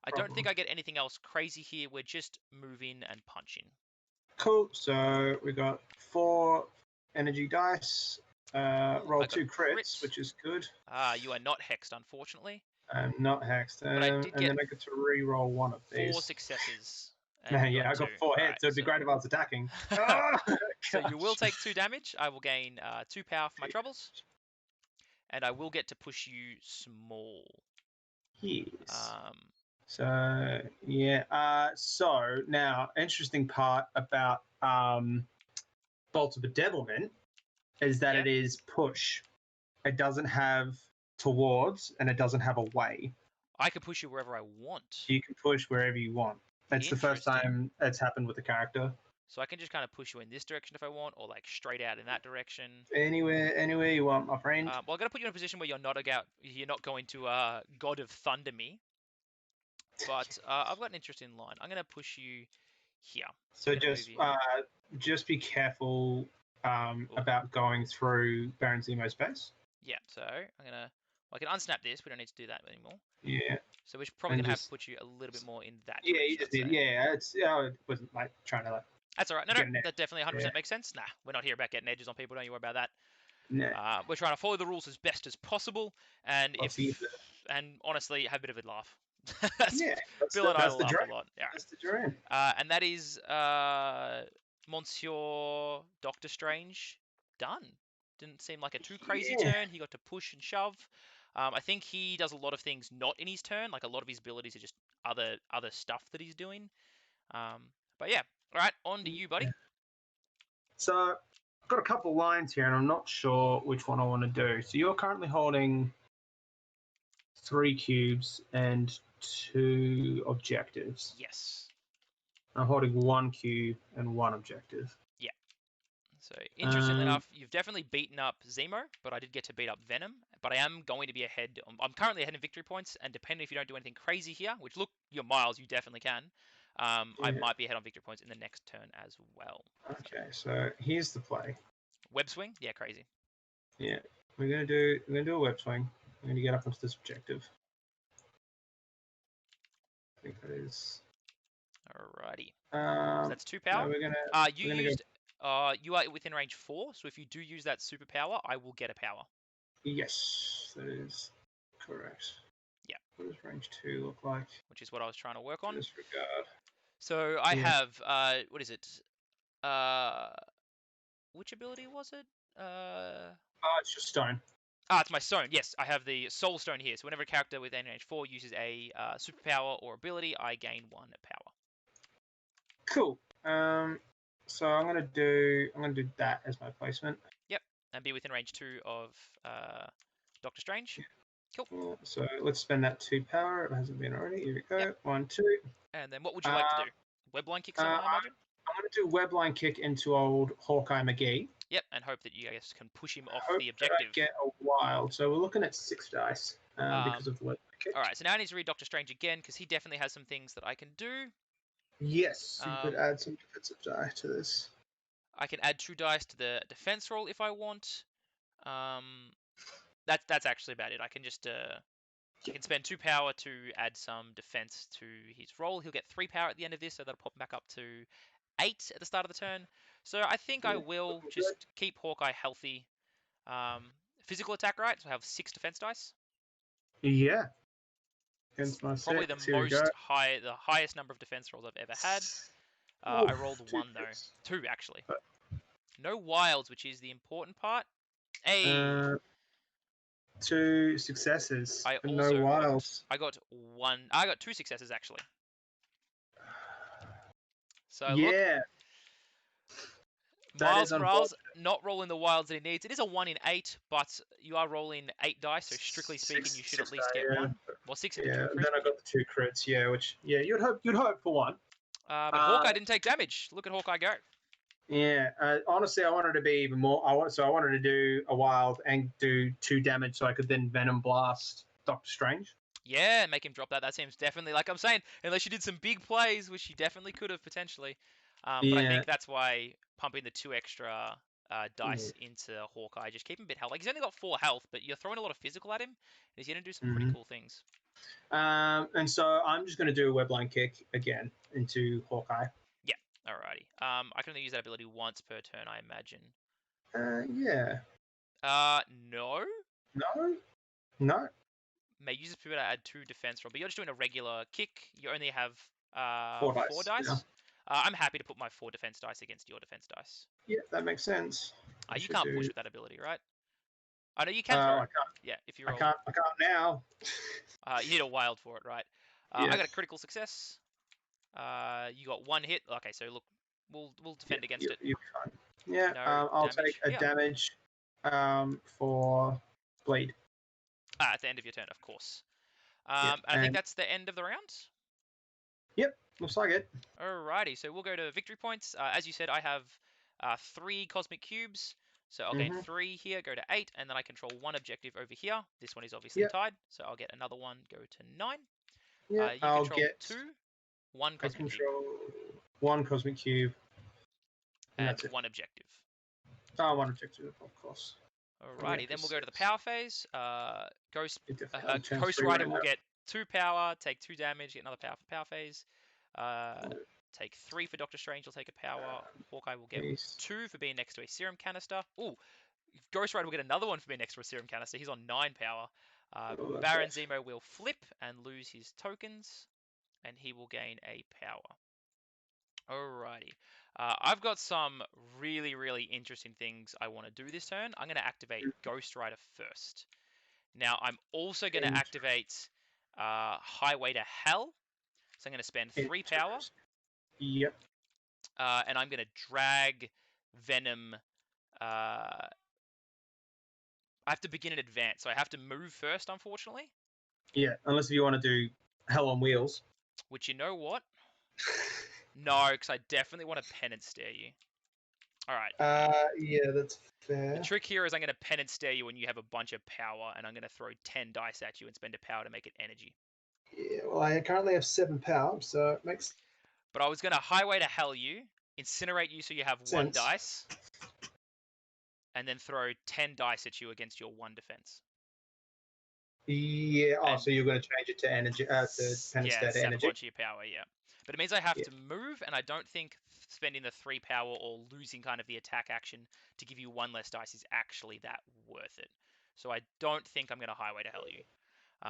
S1: I don't think I get anything else crazy here. We're just moving and punching.
S2: Cool. So we got 4 energy dice. Roll 2 crits, which is good.
S1: You are not hexed, unfortunately.
S2: I'm not hexed.
S1: But I did
S2: and then I get to re-roll 1 of these.
S1: 4 successes.
S2: Yeah, I got 4 hits, so it'd be great if I was attacking.
S1: So you will take 2 damage. I will gain 2 power for my troubles. And I will get to push you small.
S2: Yes. So, yeah. So, now, interesting part about Bolt of Bedevilment is that it is push. It doesn't have towards, and it doesn't have away.
S1: I can push you wherever I want.
S2: You can push wherever you want. That's the first time it's happened with the character.
S1: So I can just kind of push you in this direction if I want, or like straight out in that direction.
S2: Anywhere you want, my friend.
S1: Well, I'm gonna put you in a position where you're not going to God of Thunder me. But I've got an interesting line. I'm gonna push you here.
S2: So just be careful about going through Baron Zemo's base.
S1: Yeah. So I can unsnap this. We don't need to do that anymore.
S2: Yeah.
S1: So we're probably going to have to put you a little bit more in that
S2: direction.
S1: Yeah,
S2: you just did. Yeah, it wasn't like trying to like.
S1: That's all right. No, that definitely 100% makes sense. Nah, we're not here about getting edges on people. Don't you worry about that.
S2: No.
S1: We're trying to follow the rules as best as possible, and honestly, have a bit of a laugh. Bill and I laugh a lot. Yeah.
S2: That's the dream.
S1: And that is Monsieur Doctor Strange done. Didn't seem like a too crazy turn. He got to push and shove. I think he does a lot of things not in his turn. Like a lot of his abilities are just other stuff that he's doing. But yeah, all right, on to you, buddy.
S2: So I've got a couple lines here, and I'm not sure which one I want to do. So you're currently holding 3 cubes and 2 objectives.
S1: Yes.
S2: I'm holding 1 cube and 1 objective.
S1: Yeah. So, interestingly enough, you've definitely beaten up Zemo, but I did get to beat up Venom. But I am going to be ahead. I'm currently ahead in victory points, and depending if you don't do anything crazy here, which look, you're miles, you definitely can. I might be ahead on victory points in the next turn as well.
S2: Okay, so here's the play.
S1: Web swing? Yeah, crazy.
S2: Yeah, we're gonna do a web swing. We're gonna get up onto this objective. I think that is.
S1: Alrighty. So that's 2
S2: No,
S1: power.
S2: we're gonna.
S1: You
S2: we're gonna
S1: used. You are within range 4, so if you do use that superpower, I will get a power.
S2: Yes, that is correct.
S1: Yeah.
S2: What does range 2 look like?
S1: Which is what I was trying to work on.
S2: Disregard.
S1: So I have. What is it? Which ability was it?
S2: It's just stone.
S1: It's my stone. Yes, I have the soul stone here. So whenever a character with range 4 uses a superpower or ability, I gain 1 power.
S2: Cool. So I'm gonna do that as my placement.
S1: Yep, and be within range 2 of Doctor Strange. Cool.
S2: So let's spend that 2 power. It hasn't been already. Here we go.
S1: Yep.
S2: 1, 2.
S1: And then what would you like to do? Webline kick someone, I imagine?
S2: I'm gonna do webline kick into old Hawkeye McGee.
S1: Yep, and hope that you guys can push him off
S2: Hope
S1: the
S2: that I
S1: objective.
S2: get a wild. So we're looking at 6 dice because of the webline kick.
S1: Alright, so now I need to read Doctor Strange again because he definitely has some things that I can do.
S2: Yes, you could add some defensive die to this.
S1: I can add 2 dice to the defense roll if I want. That's actually about it. I can just I can spend 2 power to add some defense to his roll. He'll get 3 power at the end of this, so that'll pop him back up to 8 at the start of the turn. So I think I will just keep Hawkeye healthy. Physical attack, right? So I have 6 defense dice.
S2: Yeah. Against my
S1: Probably
S2: six.
S1: the highest number of defense rolls I've ever had. I rolled 1 though. 2 actually. No wilds, which is the important part. Hey.
S2: 2 successes.
S1: I
S2: and
S1: also
S2: no wilds.
S1: I got 2 successes actually. So
S2: yeah.
S1: Look, Miles Morales not rolling the wilds that he needs. It is a 1 in 8, but you are rolling 8 dice, so strictly speaking, you should at least get 1. Well, 6 if you do a crit.
S2: Then I got the 2 crits. Yeah, which you'd hope for 1.
S1: But Hawkeye didn't take damage. Look at Hawkeye go.
S2: Yeah, honestly, I wanted to be even more. I wanted to do a wild and do 2 damage, so I could then Venom Blast Doctor Strange.
S1: Yeah, make him drop that. That seems definitely, like I'm saying, unless you did some big plays, which you definitely could have potentially. But I think that's why pumping the 2 extra dice into Hawkeye, just keep him a bit health. Like he's only got 4 health, but you're throwing a lot of physical at him. And he's gonna do some pretty cool things.
S2: And so I'm just gonna do a webline kick again into Hawkeye.
S1: Yeah, alrighty. I can only use that ability once per turn, I imagine.
S2: Yeah.
S1: No.
S2: No.
S1: May use it to add 2 defense roll, but you're just doing a regular kick. You only have
S2: 4
S1: dice.
S2: Yeah.
S1: I'm happy to put my 4 defense dice against your defense dice.
S2: Yeah, that makes sense.
S1: You can't push with that ability, right? I know you can throw.
S2: I can't.
S1: Yeah, if you roll.
S2: I can't now.
S1: You need a wild for it, right? I got a critical success. You got 1 hit. Okay, so look, we'll defend against it.
S2: You'll be fine. Yeah,
S1: No
S2: I'll
S1: damage.
S2: take a damage for bleed.
S1: At the end of your turn, of course. I think that's the end of the round.
S2: Yep, looks like it.
S1: Alrighty, so we'll go to victory points. As you said, I have 3 cosmic cubes. So I'll gain 3 here, go to 8, and then I control 1 objective over here. This one is obviously tied, so I'll get another one, go to 9.
S2: Yeah,
S1: you
S2: I'll
S1: control
S2: get
S1: 2, 1
S2: I
S1: cosmic
S2: control
S1: cube.
S2: 1 cosmic cube.
S1: And 1 objective.
S2: Oh, 1 objective, of course.
S1: Alrighty, then we'll go to the power phase. Ghost
S2: Ghost
S1: Rider will get 2 power, take 2 damage, get another power for power phase. Take 3 for Doctor Strange, he'll take a power. Hawkeye will get 2 for being next to a serum canister. Ooh, Ghost Rider will get another one for being next to a serum canister. He's on 9 power. Baron Zemo will flip and lose his tokens, and he will gain a power. Alrighty. I've got some really, really interesting things I want to do this turn. I'm going to activate Ghost Rider first. Now, I'm also going to activate Highway to Hell. So I'm going to spend 3 power.
S2: Yep.
S1: And I'm going to drag Venom. I have to begin in advance, so I have to move first, unfortunately.
S2: Yeah, unless you want to do Hell on Wheels.
S1: Which, you know what? No, because I definitely want to penance stare you. All right.
S2: Yeah, that's
S1: The
S2: fair.
S1: trick here is I'm going to penance stare you when you have a bunch of power, and I'm going to throw 10 dice at you and spend a power to make it energy.
S2: Yeah, well, I currently have 7 power, so it makes
S1: But I was going to highway to hell you, incinerate you so you have 1
S2: sense.
S1: dice, and then throw 10 dice at you against your 1 defense.
S2: Yeah. Oh,
S1: And
S2: so you're going to change it to energy, to
S1: yeah,
S2: penance to
S1: sap a
S2: energy.
S1: bunch of your power, yeah. But it means I have
S2: Yeah.
S1: to move, and I don't think spending the 3 power or losing kind of the attack action to give you 1 less dice is actually that worth it. So I don't think I'm going to highway to hell you.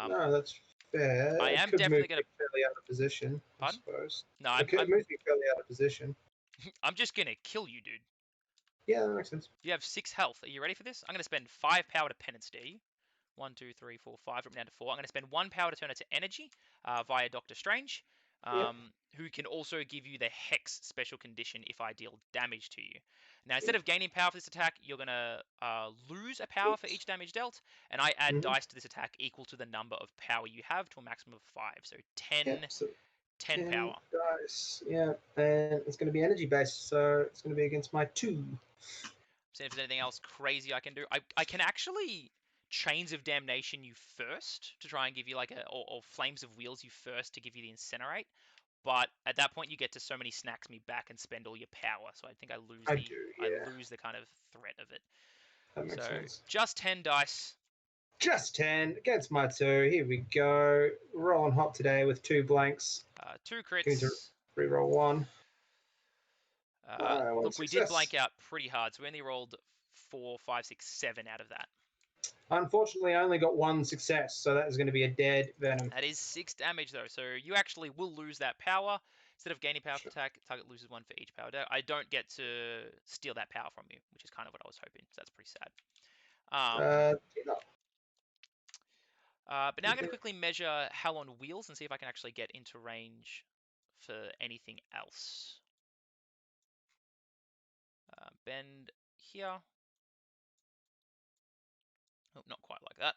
S2: No, that's fair.
S1: I
S2: It
S1: am
S2: could move
S1: definitely
S2: me
S1: going to.
S2: fairly out of position, I
S1: Pardon?
S2: suppose.
S1: No,
S2: It could move me fairly out of position.
S1: I'm just going to kill you, dude.
S2: Yeah, that makes sense.
S1: You have 6 health. Are you ready for this? I'm going to spend 5 power to penance stare you. 1, 2, 3, 4, 5. Drop down to 4. I'm going to spend 1 power to turn it to energy via Doctor Strange,
S2: Yep.
S1: who can also give you the Hex special condition if I deal damage to you. Now, instead
S2: Yep.
S1: of gaining power for this attack, you're going to lose a power for each damage dealt, and I add
S2: Mm-hmm.
S1: dice to this attack equal to the number of power you have to a maximum of 5. So 10,
S2: Yep. So
S1: 10
S2: 10
S1: power.
S2: dice. Yeah, and it's going to be energy based, so it's going to be against my 2.
S1: See if there's anything else crazy I can do. I can actually Chains of Damnation you first to try and give you like or Flames of Wheels you first to give you the Incinerate. But at that point you get to so many snacks me back and spend all your power. So I think I lose
S2: I
S1: the
S2: do, yeah.
S1: kind of threat of it.
S2: That makes
S1: So
S2: sense.
S1: just 10 dice.
S2: Just 10 against my 2. Here we go. Rolling hot today with 2 blanks.
S1: 2
S2: Going to
S1: crits.
S2: reroll 1. One
S1: Look, we did
S2: success.
S1: blank out pretty hard, so we only rolled 4, 5, 6, 7 out of that.
S2: Unfortunately, I only got 1 success, so that is going to be a dead venom.
S1: That is 6 damage though, so you actually will lose that power. Instead of gaining power for attack, target loses 1 for each power. I don't get to steal that power from you, which is kind of what I was hoping. So that's pretty sad. But now I'm going to quickly measure Hell on Wheels and see if I can actually get into range for anything else. Bend here. Oh, not quite like that.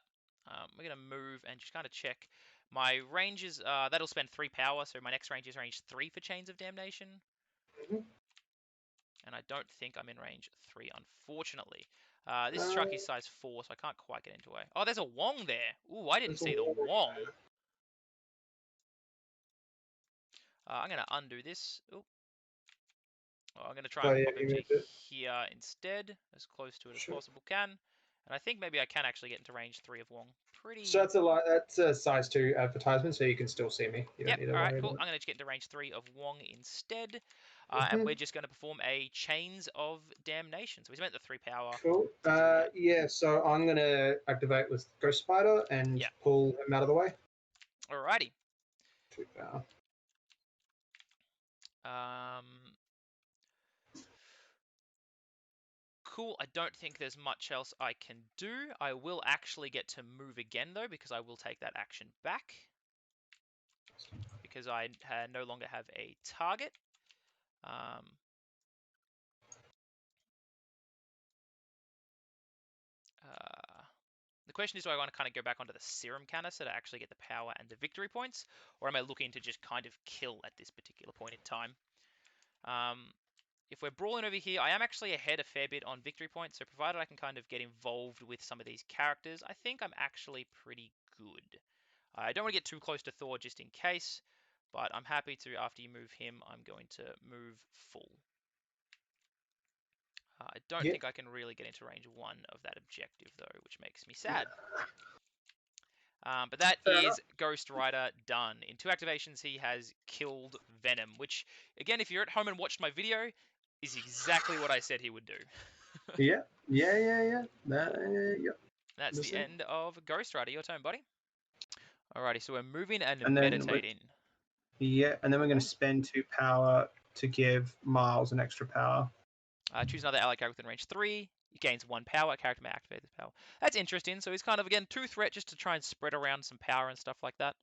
S1: We're going to move and just kind of check. My range is, that'll spend 3 power, so my next range is range 3 for Chains of Damnation. And I don't think I'm in range 3, unfortunately. This truck is size 4, so I can't quite get into it. Oh, there's a Wong there. Ooh, I didn't see the Wong. I'm going to undo this. Ooh. Oh, I'm going to try and pop him to here instead, as close to it as possible can. And I think maybe I can actually get into range 3 of Wong.
S2: So that's a size 2 advertisement, so you can still see me. You
S1: yep,
S2: don't need to
S1: alright,
S2: worry
S1: cool.
S2: about
S1: I'm going to get into range 3 of Wong instead. And we're just going to perform a Chains of Damnation. So we spent the 3 power.
S2: Cool. Yeah, so I'm going to activate with Ghost Spider and pull him out of the way.
S1: Alrighty.
S2: 2 power.
S1: Cool. I don't think there's much else I can do. I will actually get to move again, though, because I will take that action back. Because I no longer have a target. The question is, do I want to kind of go back onto the serum canister to actually get the power and the victory points? Or am I looking to just kind of kill at this particular point in time? If we're brawling over here, I am actually ahead a fair bit on victory points, so provided I can kind of get involved with some of these characters, I think I'm actually pretty good. I don't want to get too close to Thor just in case, but I'm happy to, after you move him, I'm going to move full. I don't think I can really get into range 1 of that objective, though, which makes me sad. But that is Ghost Rider done. In 2 activations, he has killed Venom, which, again, if you're at home and watched my video, is exactly what I said he would do.
S2: Yeah.
S1: That's the end of Ghost Rider. Your turn, buddy. Alrighty, so we're moving and meditating.
S2: Yeah, and then we're going to spend 2 power to give Miles an extra power.
S1: Choose another allied character within range 3. He gains 1 power. Character may activate this power. That's interesting. So he's kind of, again, 2 threat just to try and spread around some power and stuff like that.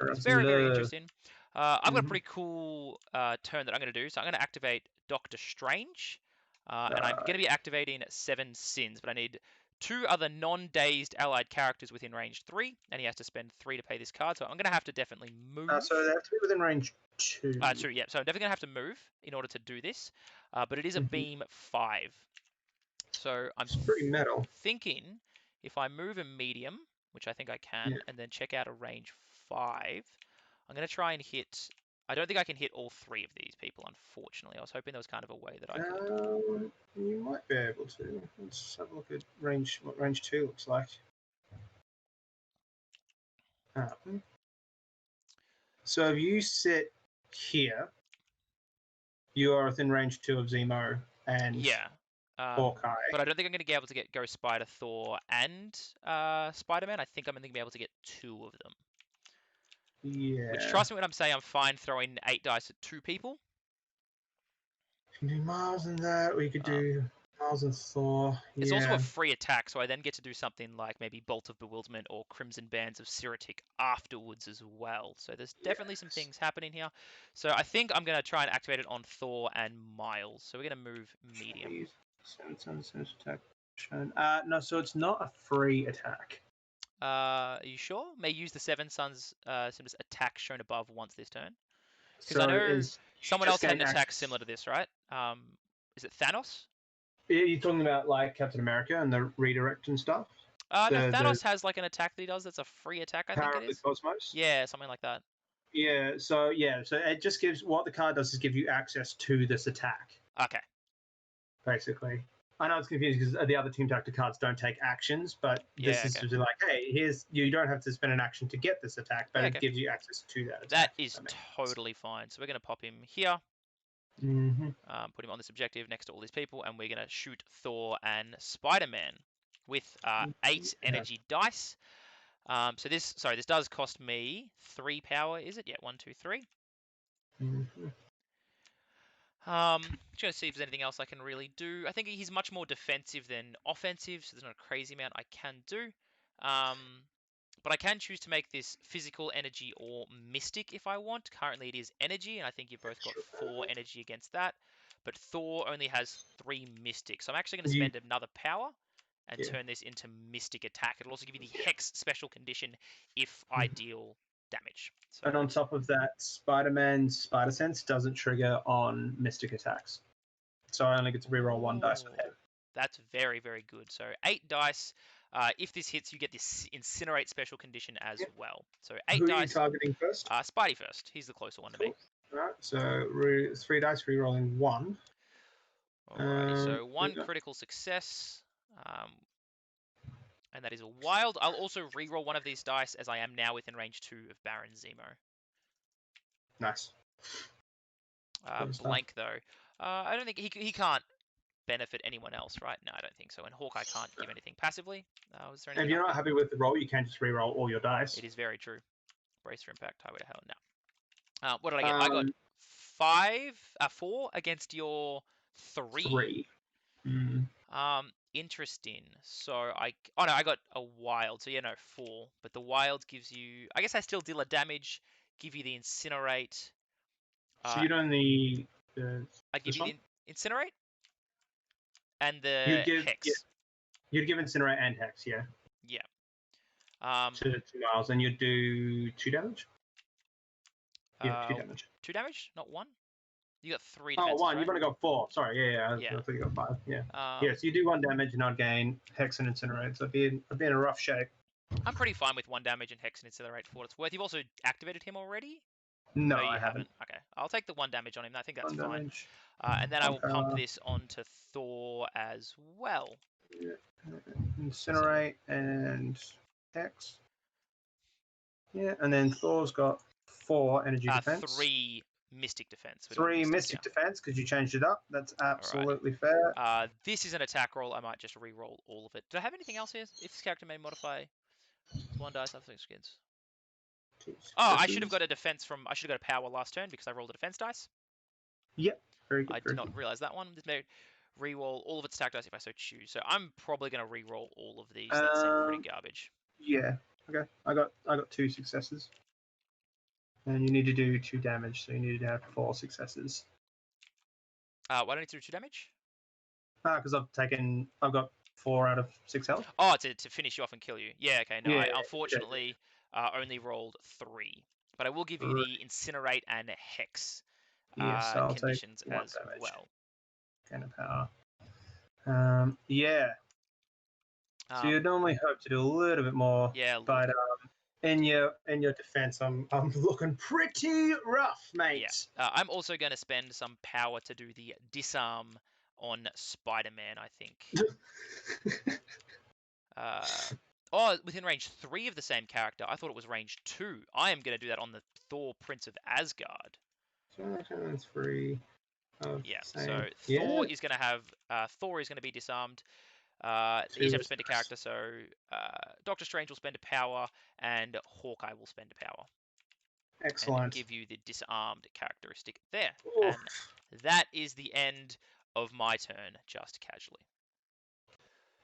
S1: It's very, very interesting. I've got a pretty cool turn that I'm going to do. So I'm going to activate Doctor Strange. And I'm going to be activating 7 Sins. But I need 2 other non-dazed allied characters within range 3. And he has to spend 3 to pay this card. So I'm going to have to definitely move.
S2: So they have to be within range 2.
S1: 2, yeah. So I'm definitely going to have to move in order to do this. but it is a beam 5. So I'm
S2: It's pretty metal.
S1: thinking if I move a medium, which I think I can,
S2: Yeah.
S1: and then check out a range 5, I'm going to try and hit. I don't think I can hit all 3 of these people, unfortunately. I was hoping there was kind of a way that I could.
S2: You might be able to. Let's have a look at range. What range 2 looks like. So if you sit here, you are within range 2 of Zemo and
S1: Yeah.
S2: Hawkeye.
S1: But I don't think I'm going to be able to get Ghost Spider, Thor, and Spider-Man. I think I'm going to be able to get 2 of them.
S2: Yeah.
S1: Which, trust me when I'm saying I'm fine throwing 8 dice at 2 people.
S2: We can do Miles and that. We could do Miles and Thor.
S1: It's also a free attack, so I then get to do something like maybe Bolt of Bewilderment or Crimson Bands of Siratic afterwards as well. So there's definitely some things happening here. So I think I'm going to try and activate it on Thor and Miles. So we're going to move medium.
S2: Attack. No, so it's not a free attack.
S1: Are you sure? May use the Seven Suns attack shown above once this turn. Because
S2: So
S1: I know someone else had an attack
S2: access.
S1: similar to this, right? Is it Thanos?
S2: You're talking about like Captain America and the redirect and stuff?
S1: No,
S2: The
S1: Thanos has like an attack that he does that's a free attack, I think
S2: Power
S1: it
S2: of the
S1: is.
S2: Cosmos?
S1: Yeah, something like that.
S2: So it just gives what the card does is give you access to this attack,
S1: Okay.
S2: basically. I know it's confusing because the other Team Tactic cards don't take actions, but this is just like, hey, you don't have to spend an action to get this attack, but it gives you access to that attack.
S1: That is totally fine. So we're going to pop him here.
S2: Mm-hmm.
S1: Put him on this objective next to all these people, and we're going to shoot Thor and Spider-Man with 8 energy dice. So this does cost me 3 power, is it? Yeah, 1, 2, 3.
S2: Mm-hmm.
S1: Just going to see if there's anything else I can really do. I think he's much more defensive than offensive, so there's not a crazy amount I can do. But I can choose to make this physical energy or mystic if I want. Currently it is energy, and I think you've both got 4 energy against that. But Thor only has 3 mystic. So I'm actually going to spend another power and turn this into mystic attack. It'll also give you the hex special condition if I deal damage. So,
S2: and on top of that, Spider-Man's Spider Sense doesn't trigger on mystic attacks. So I only get to reroll 1 dice with him.
S1: That's very, very good. So 8 dice. If this hits, you get this Incinerate special condition as well. So 8
S2: Who
S1: dice.
S2: Are you targeting first?
S1: Spidey first. He's the closer one to me.
S2: Alright, so 3 dice, rerolling 1.
S1: Alrighty, so 1 critical success. And that is a wild. I'll also reroll one of these dice as I am now within range 2 of Baron Zemo.
S2: Nice.
S1: Blank though. I don't think he can't benefit anyone else, right? No, I don't think so. And Hawkeye can't give anything passively. Was there anything
S2: if you're not happy with the roll, you can just re-roll all your dice.
S1: It is very true. Brace for impact, highway to hell. No. What did I get? I got 4 against your 3. Interesting. So I got a wild. So 4. But the wild gives you. I guess I still deal a damage. Give you the incinerate.
S2: So you don't need.
S1: I give you the incinerate and the hex.
S2: Yeah. You'd give incinerate and hex, yeah.
S1: Yeah.
S2: To Miles, and you'd do 2 damage. Yeah, 2 damage.
S1: 2 damage, not 1. You got 3 defenses,
S2: 1.
S1: Right?
S2: You've only got 4. Sorry, yeah. I thought you got 5. Yeah. So you do 1 damage and I'd gain hex and incinerate. So I'd be in a rough shape.
S1: I'm pretty fine with 1 damage and hex and incinerate for what it's worth. You've also activated him already?
S2: No, I haven't.
S1: Okay, I'll take the 1 damage on him. I think that's fine.
S2: Damage.
S1: And then I will pump this onto Thor as well.
S2: Yeah. Incinerate and hex. Yeah, and then Thor's got 4 energy defense.
S1: 3 mystic defense.
S2: 3 mystic defense because you changed it up. That's absolutely fair.
S1: This is an attack roll. I might just re-roll all of it. Do I have anything else here? If this character may modify 1 dice, I have 6 skins. I should have got a defense I should have got a power last turn because I rolled a defense dice.
S2: Yep, very good.
S1: I did not realize that one. This may re-roll all of its attack dice if I so choose. So I'm probably going to re-roll all of these. That seem pretty garbage.
S2: Yeah. Okay. I got 2 successes. And you need to do 2 damage, so you need to have 4 successes.
S1: Why don't I need to do 2 damage?
S2: Because I've got 4 out of 6 health.
S1: Oh, to finish you off and kill you. Yeah, okay. No, I unfortunately only rolled 3. But I will give you the incinerate and hex conditions as well.
S2: Gain a power. Yeah. So you'd normally hope to do a little bit more.
S1: Yeah,
S2: But in your defense, I'm looking pretty rough, mate.
S1: yeah. I'm also going to spend some power to do the disarm on Spider-Man, I think. Oh, within range 3 of the same character. I thought it was range 2. I am going to do that on the Thor, Prince of Asgard.
S2: So 3 of
S1: Yeah,
S2: same.
S1: so
S2: Yeah.
S1: Thor is going to have Thor is going to be disarmed. Each have to spend a character, so Doctor Strange will spend a power, and Hawkeye will spend a power.
S2: Excellent.
S1: And give you the disarmed characteristic there.
S2: Oof.
S1: And that is the end of my turn, just casually.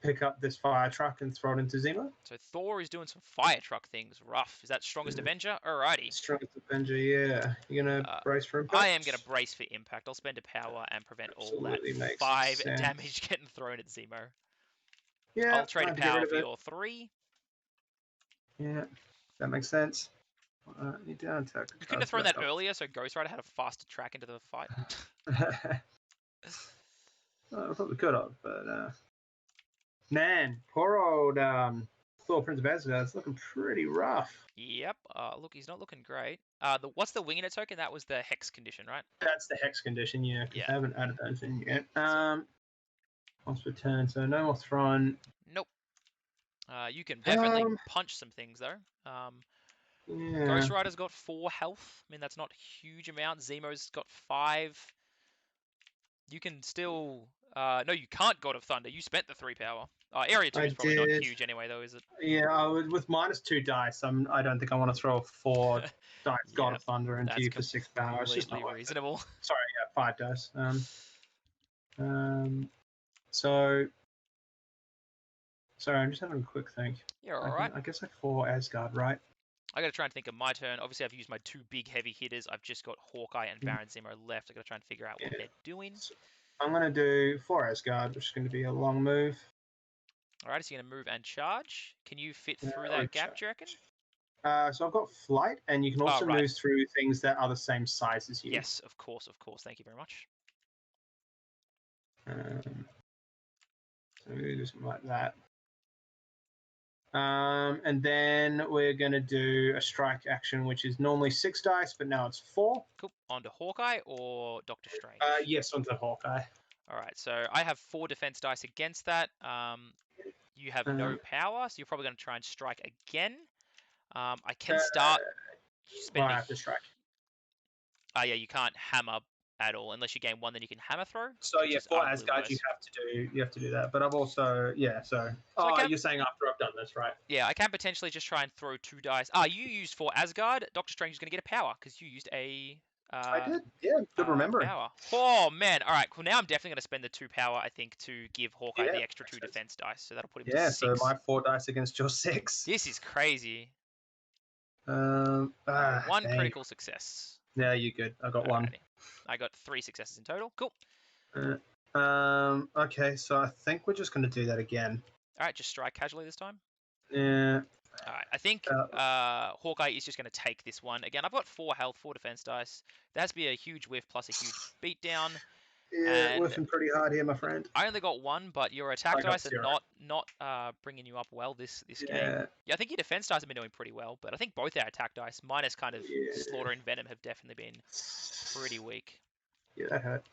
S2: Pick up this fire truck and throw it into Zemo.
S1: So Thor is doing some fire truck things. Rough. Is that strongest Avenger? Alrighty.
S2: Strongest Avenger, yeah. You're going to brace for impact?
S1: I am going to brace for impact. I'll spend a power and prevent
S2: Absolutely
S1: all that
S2: makes
S1: 5
S2: sense.
S1: damage getting thrown at Zemo.
S2: Yeah,
S1: I'll trade a power for your 3.
S2: Yeah, that makes sense. You down attack.
S1: You couldn't have thrown that earlier, so Ghost Rider had a faster track into the fight.
S2: I probably could have, but man, poor old Thor Prince of Asgard is looking pretty rough.
S1: Yep. Look, he's not looking great. What's the wing in it token? That was the hex condition, right?
S2: That's the hex condition, yeah.
S1: Yeah.
S2: I haven't added those in yet. Once per turn, so no more Thron.
S1: Nope. You can definitely punch some things though.
S2: Yeah.
S1: Ghost Rider's got 4 health. I mean, that's not a huge amount. Zemo's got 5. You can still. No, you can't God of Thunder. You spent the 3 power. Area 2 is probably not huge anyway, though, is it?
S2: Yeah, with -2 dice, I don't think I want to throw 4 dice God of Thunder into you for 6 power. It's just not
S1: reasonable.
S2: Sorry, yeah, 5 dice. So. Sorry, I'm just having a quick think.
S1: Yeah, alright.
S2: I guess like 4 Asgard, right?
S1: I gotta try and think of my turn. Obviously, I've used my 2 big heavy hitters. I've just got Hawkeye and Baron Zemo left. I gotta try and figure out what they're doing.
S2: So I'm gonna do 4 Asgard, which is going to be a long move.
S1: Alright, so you're gonna move and charge. Can you fit through that gap, do you reckon?
S2: So I've got flight, and you can also move through things that are the same size as you.
S1: Yes, of course. Thank you very much.
S2: So maybe do something like that. And then we're going to do a strike action, which is normally 6 dice, but now it's 4.
S1: Cool. Onto Hawkeye or Doctor Strange?
S2: Yes, onto Hawkeye.
S1: All right, so I have 4 defense dice against that. You have no power, so you're probably going to try and strike again. I can start spending.
S2: I have to strike.
S1: Yeah, you can't hammer at all unless you gain 1. Then you can hammer throw.
S2: So yeah, for Asgard, you have to do that. But I've also you're saying after I've done this, right?
S1: Yeah, I can potentially just try and throw 2 dice. You used for Asgard. Doctor Strange is going to get a power because you used a.
S2: I did. Yeah, good remembering.
S1: Power. Oh man! All right, cool. Now I'm definitely going to spend the 2 power. I think to give Hawkeye the extra 2 defense dice, so that'll put him to 6.
S2: So my 4 dice against your 6.
S1: This is crazy.
S2: 1
S1: critical success.
S2: Yeah, you're good. I got 1.
S1: I got 3 successes in total. Cool.
S2: Okay, so I think we're just going to do that again.
S1: All right, just strike casually this time.
S2: Yeah.
S1: All right, I think Hawkeye is just going to take this one. Again, I've got 4 health, 4 defense dice. There has to be a huge whiff plus a huge beatdown.
S2: Yeah, whiffing pretty hard here, my friend.
S1: I only got 1, but your attack dice are not bringing you up well this game. Yeah, I think your defense dice have been doing pretty well, but I think both our attack dice, minus kind of Slaughter and Venom, have definitely been pretty weak.
S2: Yeah, that hurt.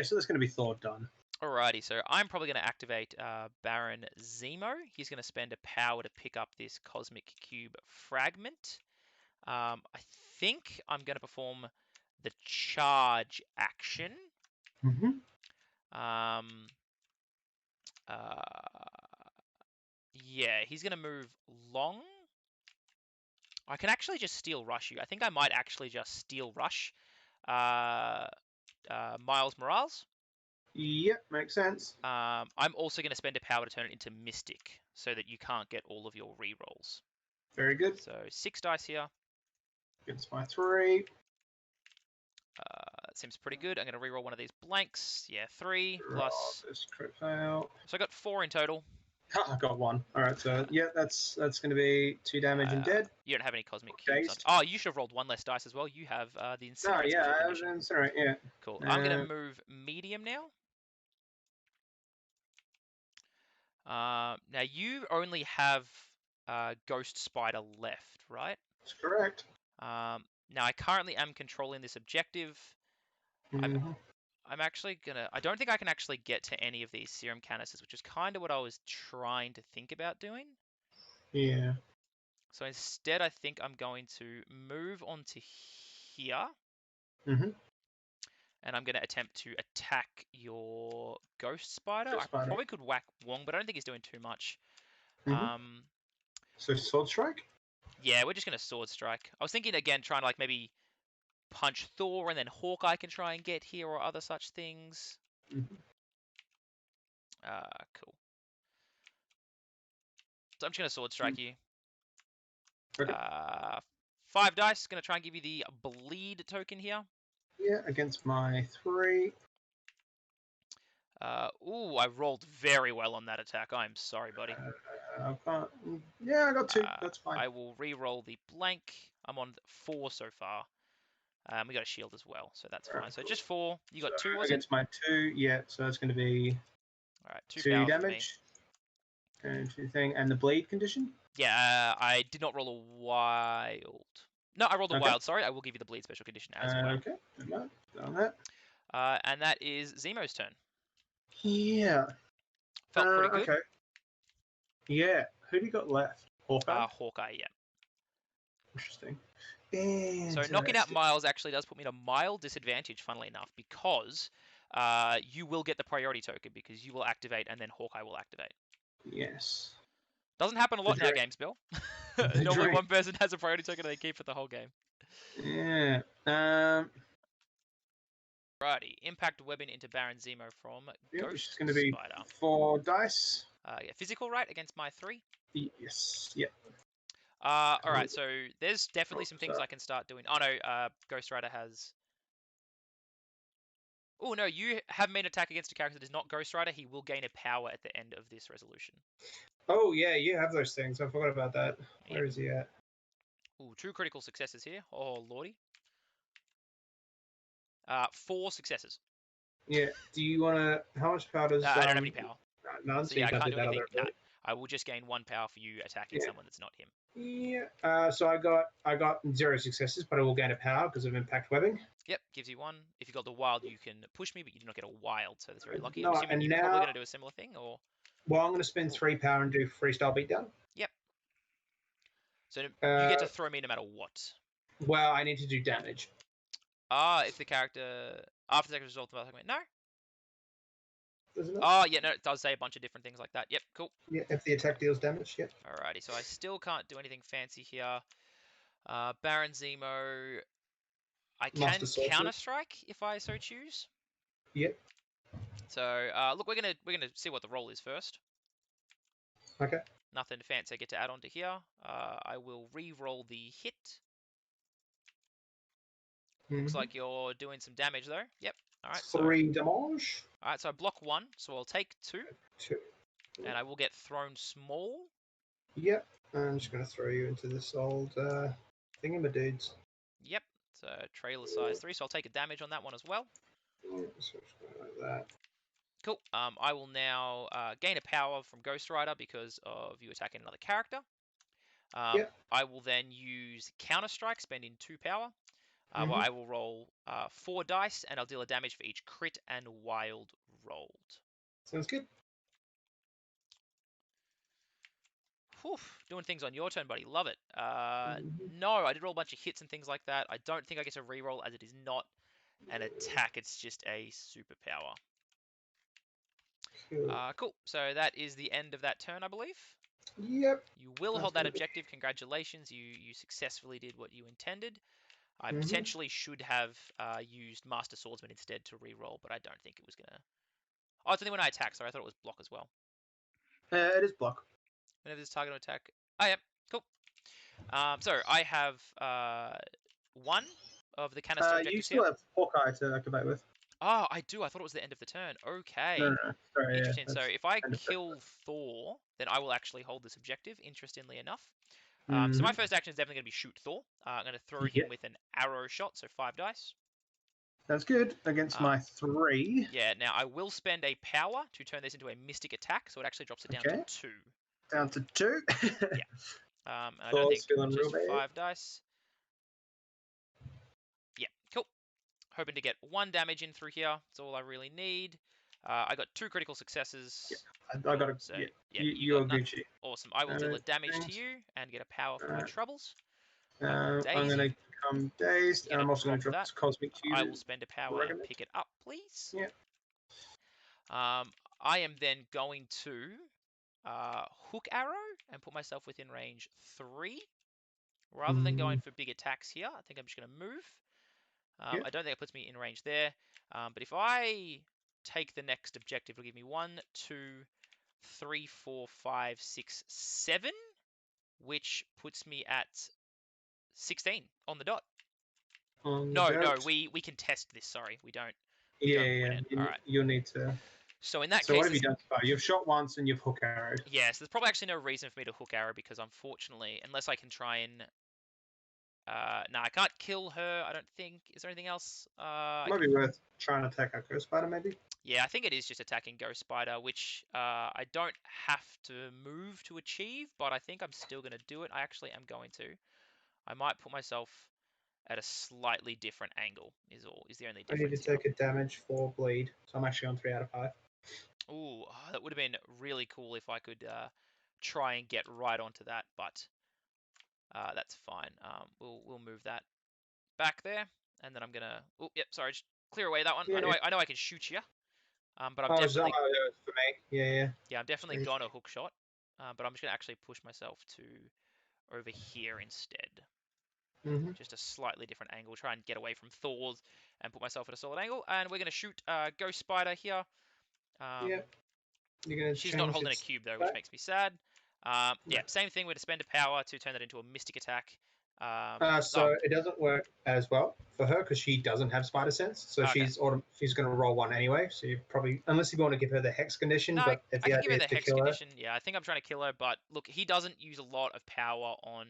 S2: So that's going to be Thor done.
S1: Alrighty, so I'm probably going to activate Baron Zemo. He's going to spend a power to pick up this Cosmic Cube Fragment. I think I'm going to perform the charge action.
S2: Mm-hmm.
S1: Yeah, he's going to move long. I can actually just Steel Rush you. I think I might actually just Steel Rush Miles Morales.
S2: Yep, makes sense.
S1: I'm also going to spend a power to turn it into Mystic, so that you can't get all of your rerolls.
S2: Very good.
S1: So 6 dice here.
S2: Against my 3.
S1: That seems pretty good. I'm going to reroll one of these blanks. Yeah, 3 plus.
S2: This crit fail.
S1: So I got 4 in total.
S2: I got 1. All right, so yeah, that's going to be 2 damage and dead.
S1: You don't have any cosmic cubes. Oh, you should have rolled 1 less dice as well. You have the incinerate.
S2: Oh yeah, I was incinerate. Yeah.
S1: Cool. I'm going to move medium now. Now you only have Ghost Spider left, right?
S2: That's correct.
S1: Now I currently am controlling this objective.
S2: Mm-hmm.
S1: I'm actually gonna. I don't think I can actually get to any of these serum canisters, which is kind of what I was trying to think about doing.
S2: Yeah.
S1: So instead, I think I'm going to move on to here,
S2: Mm-hmm.
S1: and I'm going to attempt to attack your Ghost Spider.
S2: Ghost
S1: I
S2: Spider.
S1: probably could whack Wong, but I don't think he's doing too much.
S2: Mm-hmm.
S1: Um,
S2: So Sword Strike?
S1: yeah, we're just going to Sword Strike. I was thinking again, trying to like maybe punch Thor, and then Hawkeye can try and get here, or other such things.
S2: Mm-hmm.
S1: Cool. So I'm just going to Sword Strike you.
S2: Okay.
S1: 5 dice. Going to try and give you the bleed token here.
S2: Yeah, against my 3.
S1: Ooh, I rolled very well on that attack. I'm sorry, buddy.
S2: I can't. Yeah, I got 2. That's fine.
S1: I will re-roll the blank. I'm on 4 so far. We got a shield as well, so that's fine. So just 4. You got 2, was it?
S2: Against my 2, yeah. So it's going to be
S1: All right, 2
S2: 2
S1: power
S2: damage. And 2 thing, and the bleed condition.
S1: Yeah, I did not roll a wild. No, I rolled a
S2: Okay.
S1: wild. Sorry, I will give you the bleed special condition as well.
S2: Okay, done that.
S1: And that is Zemo's turn.
S2: Yeah.
S1: Felt pretty good.
S2: Okay. Yeah. Who do you got left? Hawkeye.
S1: Hawkeye, yeah.
S2: Interesting.
S1: So knocking out Miles actually does put me at a mild disadvantage, funnily enough, because you will get the priority token because you will activate and then Hawkeye will activate.
S2: Yes.
S1: Doesn't happen a lot in our games, Bill. Normally one person has a priority token and they keep it the whole game.
S2: Yeah.
S1: Righty. Impact webbing into Baron Zemo from
S2: Yep, which is
S1: Ghost
S2: going to be
S1: Spider.
S2: 4 dice.
S1: Yeah, physical right against my 3.
S2: Yes. Yep.
S1: Alright, so there's definitely some things I can start doing. Oh no, Ghost Rider has... Oh no, you have made an attack against a character that is not Ghost Rider. He will gain a power at the end of this resolution.
S2: Oh yeah, you have those things. I forgot about that.
S1: Yep.
S2: Where is he at?
S1: Ooh, 2 critical successes here. Oh lordy. 4 successes.
S2: Yeah. Do you want to? How much power does?
S1: I don't have any power.
S2: None.
S1: So
S2: So
S1: yeah,
S2: you
S1: I
S2: can't
S1: can't
S2: do
S1: do
S2: that
S1: anything.
S2: other
S1: No, I will just gain 1 power for you attacking someone that's not him.
S2: Yeah. So I got 0 successes, but I will gain a power because of impact webbing.
S1: Yep, gives you 1. If you got the wild, you can push me, but you do not get a wild, so that's very lucky.
S2: No,
S1: I'm assuming
S2: and
S1: you're
S2: now,
S1: probably going to do a similar thing, or...
S2: Well, I'm going to spend 3 power and do freestyle beatdown.
S1: Yep. So you get to throw me no matter what.
S2: Well, I need to do damage.
S1: If the character... After the result of the... No?
S2: Doesn't it?
S1: Oh, yeah, no, it does say a bunch of different things like that. Yep, cool.
S2: Yeah, if the attack deals damage, yep.
S1: Alrighty, so I still can't do anything fancy here. Baron Zemo... I can counter-strike if I so choose.
S2: Yep.
S1: So, look, we're gonna see what the roll is first.
S2: Okay.
S1: Nothing fancy I get to add on to here. I will re-roll the hit. Looks like you're doing some damage though. Yep. Alright, so
S2: 3 damage.
S1: Alright, so I block 1, so I'll take 2.
S2: 2.
S1: And I will get thrown small.
S2: Yep. I'm just gonna throw you into this old thingamadudes.
S1: Yep. So trailer size 3, so I'll take a damage on that one as well.
S2: Yeah, so just going like that.
S1: Cool. I will now gain a power from Ghost Rider because of you attacking another character.
S2: Yep.
S1: I will then use Counter Strike, spending 2 power. Well, I will roll 4 dice, and I'll deal a damage for each crit and wild rolled.
S2: Sounds good.
S1: Whew, doing things on your turn, buddy. Love it. No, I did roll a bunch of hits and things like that. I don't think I get to reroll as it is not an attack. It's just a superpower. Cool. So that is the end of that turn, I believe.
S2: Yep.
S1: You will hold that objective. Congratulations. You successfully did what you intended. I potentially should have used Master Swordsman instead to reroll, but I don't think it was going to... Oh, it's only when I attack. Sorry, I thought it was block as well.
S2: It is block.
S1: Whenever this target attack... Oh, yeah. Cool. So I have 1 of the canister objectives
S2: you still
S1: here.
S2: have Hawkeye to activate with.
S1: Oh, I do. I thought it was the end of the turn. Okay.
S2: No. Sorry,
S1: Interesting.
S2: Yeah,
S1: so if I kill Thor, then I will actually hold this objective, interestingly enough. So my first action is definitely going to be shoot Thor. I'm going to throw him with an arrow shot, so 5 dice.
S2: That's good against my 3.
S1: Yeah, now I will spend a power to turn this into a mystic attack, so it actually drops it down to 2.
S2: Down to 2.
S1: Yeah. And I don't
S2: Thor's
S1: think
S2: feeling real
S1: just
S2: bad.
S1: 5 dice. Yeah, cool. Hoping to get 1 damage in through here. That's all I really need. I got 2 critical successes.
S2: Yeah, I got it.
S1: So,
S2: yeah,
S1: you
S2: you're
S1: got none.
S2: Gucci.
S1: Awesome. I will deal a damage to you and get a power for my troubles.
S2: I'm
S1: Daze
S2: going
S1: you.
S2: to become dazed, and I'm also going to drop this Cosmic Cube.
S1: I will spend a power and pick it up, please.
S2: Yeah.
S1: I am then going to hook arrow and put myself within range 3. Rather than going for big attacks here, I think I'm just going to move. I don't think it puts me in range there. But if I take the next objective, it'll give me 1, 2, 3, 4, 5, 6, 7, which puts me at 16 on the dot. No, we can test this. Sorry, we don't. We don't win it. All right.
S2: You'll need to.
S1: So in that case,
S2: so what have you done so far? You've shot once and you've hook arrowed.
S1: Yes, there's probably actually no reason for me to hook arrow because unfortunately, unless I can try and no, I can't kill her. I don't think. Is there anything else?
S2: Might be worth trying to attack our Ghost Spider, maybe.
S1: Yeah, I think it is just attacking Ghost Spider, which I don't have to move to achieve, but I think I'm still going to do it. I actually am going to. I might put myself at a slightly different angle. Is the only difference.
S2: I need to take a damage for bleed, so I'm actually on 3 out of 5.
S1: Ooh, that would have been really cool if I could try and get right onto that, but that's fine. We'll move that back there, and then I'm gonna. Oh, yep. Sorry, just clear away that one.
S2: Yeah,
S1: I know I can shoot you. But I'm
S2: that
S1: definitely.
S2: was for me. Yeah.
S1: Yeah, I'm definitely gonna hook shot. But I'm just gonna actually push myself to over here instead. Just a slightly different angle. Try and get away from Thor's and put myself at a solid angle. And we're gonna shoot Ghost Spider here. She's not holding a cube though, which makes me sad. Yeah, same thing. We're to spend a power to turn that into a mystic attack.
S2: So it doesn't work as well for her because she doesn't have spider sense. So she's going to roll 1 anyway. So you probably, unless you want to give her the hex condition.
S1: No,
S2: but if
S1: I can give her the
S2: to
S1: hex
S2: kill
S1: condition. Yeah, I think I'm trying to kill her. But look, he doesn't use a lot of power on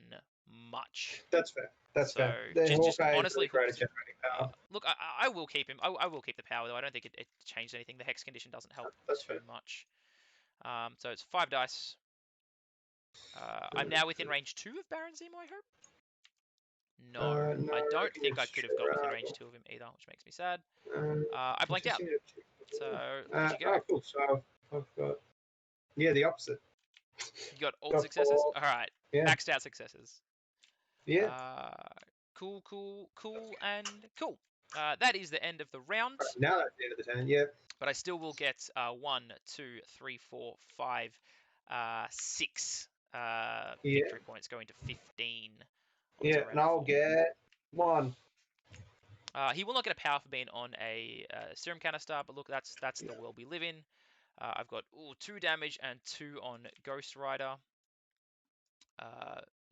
S1: much.
S2: That's fair. That's fair.
S1: Just honestly,
S2: great at generating power.
S1: Look, I will keep him. I will keep the power though. I don't think it changed anything. The hex condition doesn't help too much. So it's 5 dice. I'm now within range 2 of Baron Zemo, I hope. No, I don't think I could have got within range 2 of him either, which makes me sad. I blanked out. So, where'd you go?
S2: Oh, cool. So I've got, the opposite.
S1: You got all successes? Alright, maxed out successes.
S2: Yeah.
S1: Cool, and cool. That is the end of the round.
S2: Right, now that's the end of the turn, yeah.
S1: But I still will get 1, 2, 3, 4, 5, 6 victory points, going to 15.
S2: Yeah, and I'll get 1.
S1: He will not get a power for being on a serum canister, but look, that's the world we live in. I've got 2 damage and 2 on Ghost Rider.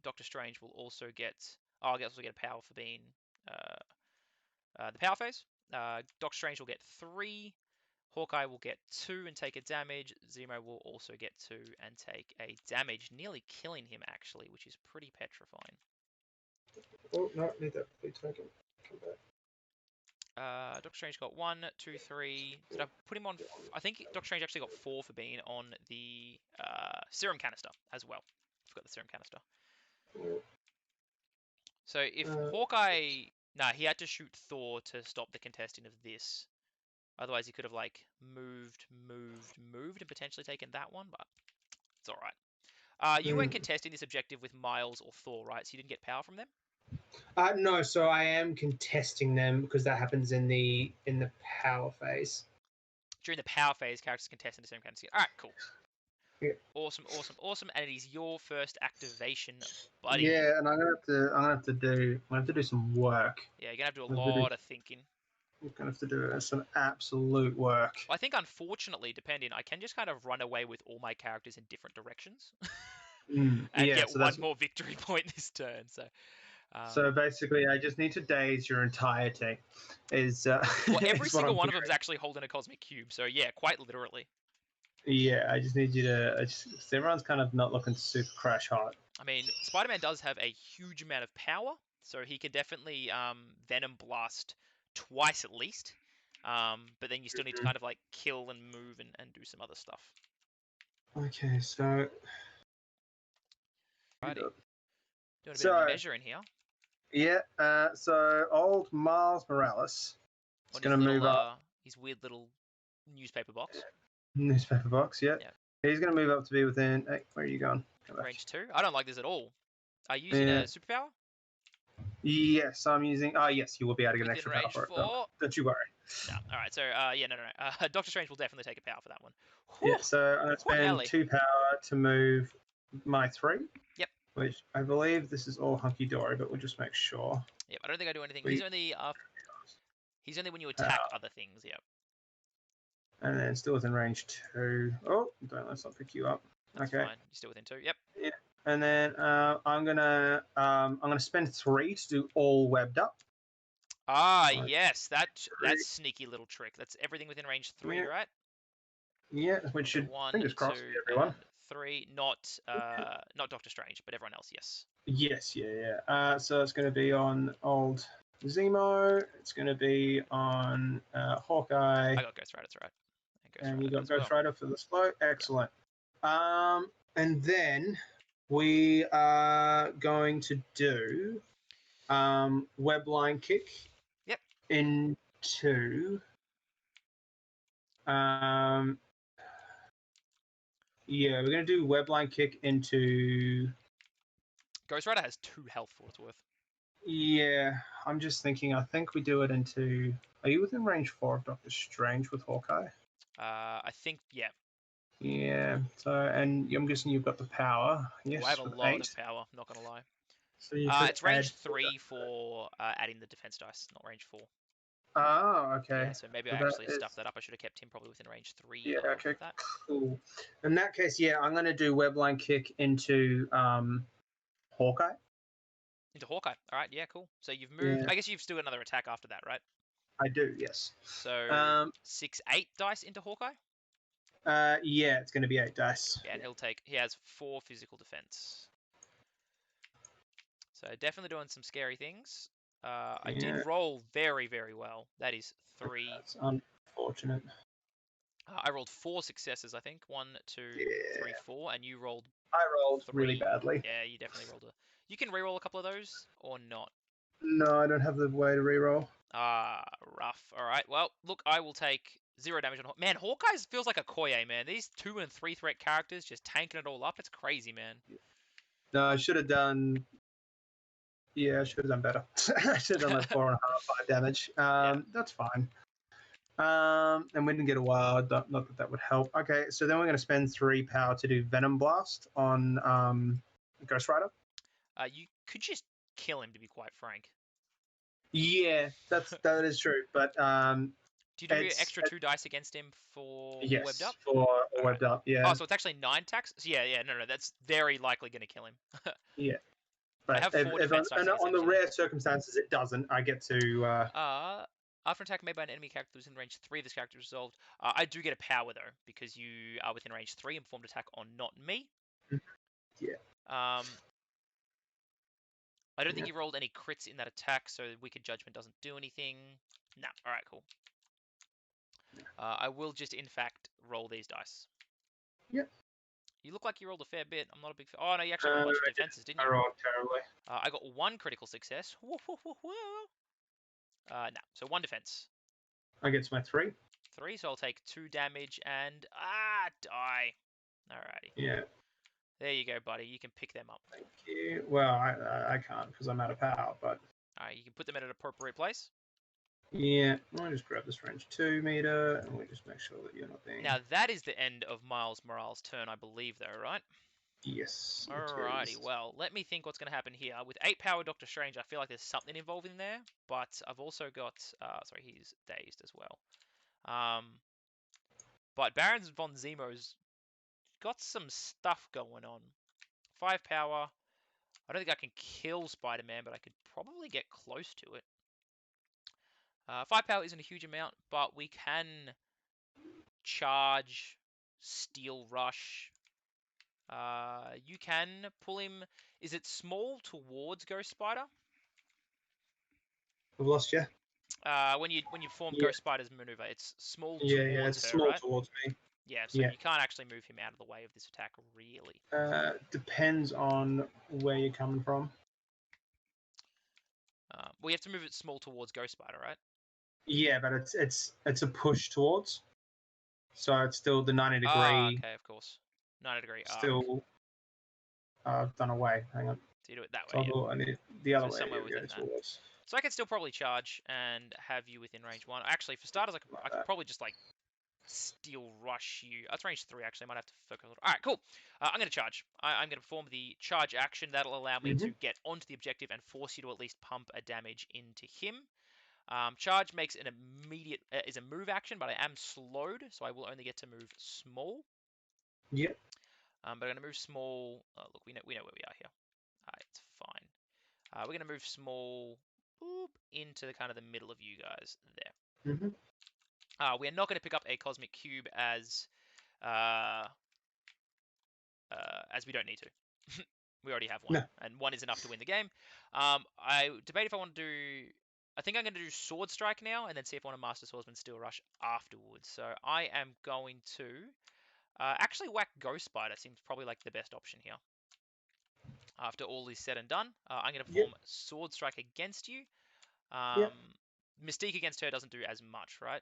S1: Doctor Strange will also get. I'll also get a power for being the power phase. Doctor Strange will get 3. Hawkeye will get 2 and take a damage. Zemo will also get 2 and take a damage, nearly killing him actually, which is pretty petrifying.
S2: Oh no, need that blue token. Come back.
S1: Doctor Strange got 1, 2, 3. Did I put him on? I think Doctor Strange actually got 4 for being on the serum canister as well. Forgot the serum canister. So if Hawkeye, he had to shoot Thor to stop the contesting of this. Otherwise, he could have like moved, and potentially taken that one, but it's all right. You weren't contesting this objective with Miles or Thor, right? So you didn't get power from them.
S2: No, so I am contesting them because that happens in the power phase.
S1: During the power phase, characters contest in the same kind of skill. All right, cool.
S2: Yeah.
S1: Awesome, and it is your first activation, buddy.
S2: Yeah, and I'm gonna have to do some work.
S1: Yeah, you're gonna have to do a lot of thinking.
S2: I'm gonna have to do some absolute work.
S1: Well, I think unfortunately, depending, I can just kind of run away with all my characters in different directions, and get one more victory point this turn. So
S2: basically, I just need to daze your entire team.
S1: Well, every single one of them is actually holding a cosmic cube. So yeah, quite literally.
S2: Yeah, I just need you to. Everyone's kind of not looking super crash hot.
S1: I mean, Spider-Man does have a huge amount of power, so he can definitely Venom Blast twice at least. But then you still need to kind of like kill and move and do some other stuff.
S2: Okay, so
S1: Righty. Doing a bit
S2: So-
S1: of measuring here.
S2: yeah, so old Miles Morales is
S1: On
S2: going
S1: his
S2: to move
S1: little,
S2: up.
S1: his weird little newspaper box.
S2: Newspaper box, yeah.
S1: Yeah.
S2: He's going to move up to be within. Hey, where are you going? Go back.
S1: Range 2. I don't like this at all. Are you using
S2: Yeah.
S1: a superpower?
S2: Yes, I'm using. Oh, yes, you will be able to get an
S1: Within
S2: extra power
S1: range
S2: for it.
S1: 4.
S2: Don't you worry.
S1: No. All right. So yeah, no. Doctor Strange will definitely take a power for that one.
S2: Yeah,
S1: Whew.
S2: so I'm going to spend
S1: Nelly.
S2: 2 power to move my 3.
S1: Yep.
S2: Which I believe this is all hunky dory, but we'll just make sure.
S1: Yep. I don't think I do anything.
S2: We-
S1: He's only when you attack other things. Yep.
S2: And then still within range 2. Oh, let's not pick you up.
S1: That's
S2: Okay.
S1: fine. You're still within 2. Yep.
S2: And then I'm gonna spend 3 to do all webbed up.
S1: Ah,
S2: Right.
S1: yes. That's
S2: Three.
S1: sneaky little trick. That's everything within range 3,
S2: Yeah.
S1: right?
S2: Yeah, which
S1: So
S2: should
S1: 1,
S2: fingers crossed
S1: 2,
S2: be everyone.
S1: and 3. Not Doctor Strange, but everyone else. Yes.
S2: Yes, yeah. So it's going to be on old Zemo. It's going to be on Hawkeye.
S1: I got Ghost Rider. That's right.
S2: And you got
S1: as
S2: Ghost
S1: well.
S2: Rider for the slow. Excellent. And then we are going to do web line kick.
S1: Yep.
S2: Into. Yeah, we're going to do web line kick into.
S1: Ghost Rider has 2 health for what it's worth.
S2: Yeah, I'm just thinking. I think we do it into. Are you within range 4 of Doctor Strange with Hawkeye?
S1: I think, yeah.
S2: Yeah. So, and I'm guessing you've got the power. Yes.
S1: I have a
S2: with
S1: lot
S2: 8.
S1: of power. Not gonna lie.
S2: So you could
S1: It's range
S2: add
S1: 3 for adding the defense dice, not range 4.
S2: Oh, okay.
S1: Yeah, so maybe
S2: So
S1: I
S2: that
S1: actually
S2: is-
S1: stuffed that up. I should have kept him probably within range 3
S2: Yeah.
S1: of
S2: Okay.
S1: that.
S2: Cool. In that case, yeah, I'm going to do webline kick into Hawkeye.
S1: Into Hawkeye. All right, yeah, cool. So you've moved.
S2: Yeah.
S1: I guess you've still got another attack after that, right?
S2: I do. Yes.
S1: So 6, 8 dice into Hawkeye.
S2: Yeah, it's going to be 8 dice.
S1: Yeah, and he has 4 physical defense. So definitely doing some scary things. I did roll very, very well. That is 3.
S2: That's unfortunate.
S1: I rolled 4 successes, I think. 1, 2, 3, 4, and you rolled.
S2: I rolled
S1: 3.
S2: really badly.
S1: Yeah, you definitely rolled a. You can reroll a couple of those or not.
S2: No, I don't have the way to reroll.
S1: Rough. All right. Well, look, I will take 0 damage on. Man, Hawkeye feels like a Koye, man. These 2 and 3 threat characters just tanking it all up. It's crazy, man.
S2: No, I should have done. Yeah, I should have done better. I should have done like 4.5, 5 damage. That's fine. And we didn't get a wild. Not that that would help. Okay, so then we're going to spend 3 power to do Venom Blast on Ghost Rider.
S1: You could just kill him, to be quite frank.
S2: Yeah, that is true. But
S1: do you do an extra 2 dice against him for
S2: yes,
S1: webbed up?
S2: for webbed up. Yeah.
S1: Oh, so it's actually 9 attacks. So yeah, no, that's very likely going to kill him.
S2: Yeah. But
S1: I have 4 defense dice.
S2: on the rare circumstances it doesn't, I get to.
S1: After an attack made by an enemy character within range 3 of this character is resolved, I do get a power though, because you are within range 3 and performed attack on not me.
S2: Yeah.
S1: I don't think you rolled any crits in that attack, so Wicked Judgment doesn't do anything. No. All right, cool. I will just, in fact, roll these dice.
S2: Yep.
S1: You look like you rolled a fair bit. I'm not a big fan. Oh, no, you actually rolled a bunch of defenses, didn't you?
S2: I rolled terribly.
S1: I got 1 critical success. No, so 1 defense.
S2: I get to my 3.
S1: 3, so I'll take 2 damage and die. Alrighty.
S2: Yeah.
S1: There you go, buddy. You can pick them up.
S2: Thank you. Well, I can't because I'm out of power, but.
S1: Alright, you can put them in an appropriate place.
S2: Yeah, I'll just grab this range 2 meter, and we just make sure that you're not being.
S1: Now that is the end of Miles Morales' turn, I believe, though, right?
S2: Yes.
S1: Alrighty, well, let me think what's going to happen here. With 8 power Doctor Strange, I feel like there's something involved in there, but I've also got, sorry, he's dazed as well. But Baron von Zemo's got some stuff going on. 5 power. I don't think I can kill Spider-Man, but I could probably get close to it. 5 power isn't a huge amount, but we can charge, steel rush. You can pull him. Is it small towards Ghost Spider?
S2: I've lost you.
S1: When you perform
S2: Yeah.
S1: Ghost Spider's maneuver, it's small
S2: Yeah,
S1: towards
S2: it's
S1: her,
S2: small
S1: right?
S2: towards me.
S1: Yeah, so
S2: Yeah.
S1: you can't actually move him out of the way of this attack, really.
S2: Depends on where you're coming from.
S1: Well, you have to move it small towards Ghost Spider, right?
S2: Yeah, but it's a push towards. So it's still the 90
S1: Ah,
S2: degree.
S1: okay, of course. 90-degree arc.
S2: Still done away. Hang on.
S1: So you do it that
S2: So
S1: way, yeah.
S2: I need the other
S1: So
S2: way
S1: somewhere
S2: you go
S1: within that.
S2: towards.
S1: So I can still probably charge and have you within range 1. Actually, for starters, I
S2: Like
S1: could
S2: that.
S1: probably just, like, steel rush you. That's range 3, actually. I might have to focus a little. Alright, cool. I'm going to charge. I'm going to perform the charge action. That'll allow me to get onto the objective and force you to at least pump a damage into him. Charge makes an immediate is a move action, but I am slowed, so I will only get to move small.
S2: Yep.
S1: But I'm going to move small. Look, we know where we are here. It's fine. We're going to move small boop, into the kind of the middle of you guys there. We are not going to pick up a cosmic cube as we don't need to. We already have one,
S2: No.
S1: and one is enough to win the game. I debate if I want to do. I think I'm going to do Sword Strike now, and then see if I want to Master Swordsman Steel Rush afterwards. So I am going to actually whack Ghost Spider. Seems probably like the best option here. After all is said and done, I'm going to perform Sword Strike against you. Mystique against her doesn't do as much, right?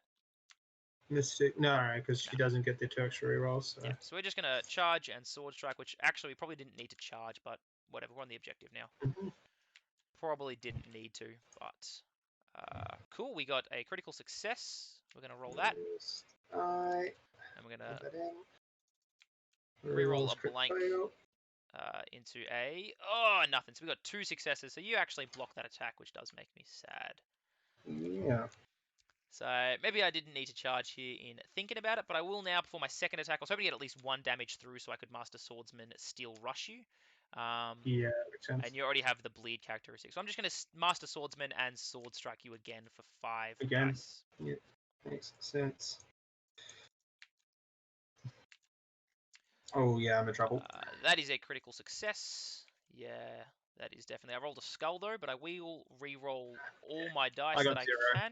S2: Mystic, no, because she doesn't get the 2 extra rerolls. So.
S1: Yeah, so we're just going to charge and Sword Strike, which actually we probably didn't need to charge, but whatever, we're on the objective now. Probably didn't need to, but cool, we got a critical success. We're going to roll that. And we're going to reroll a blank into a... Oh, nothing. So we got 2 successes, so you actually block that attack, which does make me sad.
S2: Yeah.
S1: So maybe I didn't need to charge here in thinking about it, but I will now perform my second attack. I was hoping to get at least 1 damage through so I could Master Swordsman Steel Rush you.
S2: Yeah, makes sense.
S1: And you already have the bleed characteristic. So I'm just going to Master Swordsman and Sword Strike you again for 5 dice.
S2: Yeah, makes sense. Oh, yeah, I'm in trouble.
S1: That is a critical success. Yeah, that is definitely... I rolled a skull, though, but I will re-roll all my dice that I
S2: 0.
S1: can.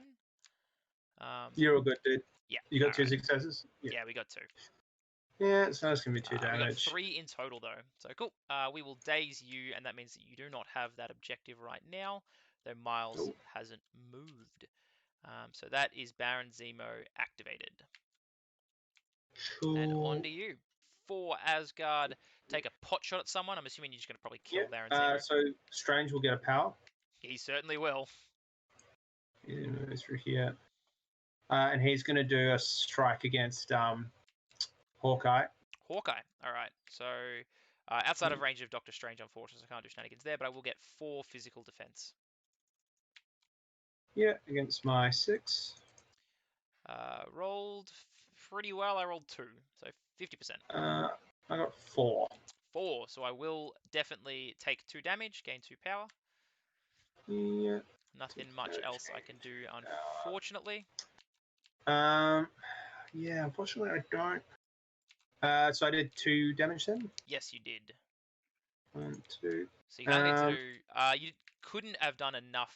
S2: You're all good, dude.
S1: Yeah.
S2: You got 2 successes?
S1: Yeah, we got 2.
S2: Yeah, so that's going to be 2 damage.
S1: We got 3 in total, though. So cool. We will daze you, and that means that you do not have that objective right now, though Miles hasn't moved. So that is Baron Zemo activated.
S2: Cool.
S1: And on to you. For Asgard, take a pot shot at someone. I'm assuming you're just going to probably kill Baron Zemo.
S2: So Strange will get a power.
S1: He certainly will.
S2: He moves through here. And he's going to do a strike against Hawkeye.
S1: Hawkeye. All right. So outside of range of Doctor Strange, unfortunately, I can't do shenanigans there, but I will get 4 physical defense.
S2: Yeah, against my 6.
S1: Rolled pretty well. I rolled 2, so 50%.
S2: I got 4.
S1: 4, so I will definitely take 2 damage, gain 2 power.
S2: Yeah.
S1: Nothing much else I can do, unfortunately.
S2: Yeah, unfortunately I don't. So I did 2 damage then?
S1: Yes, you did.
S2: 1, 2.
S1: So you kind of need to do... you couldn't have done enough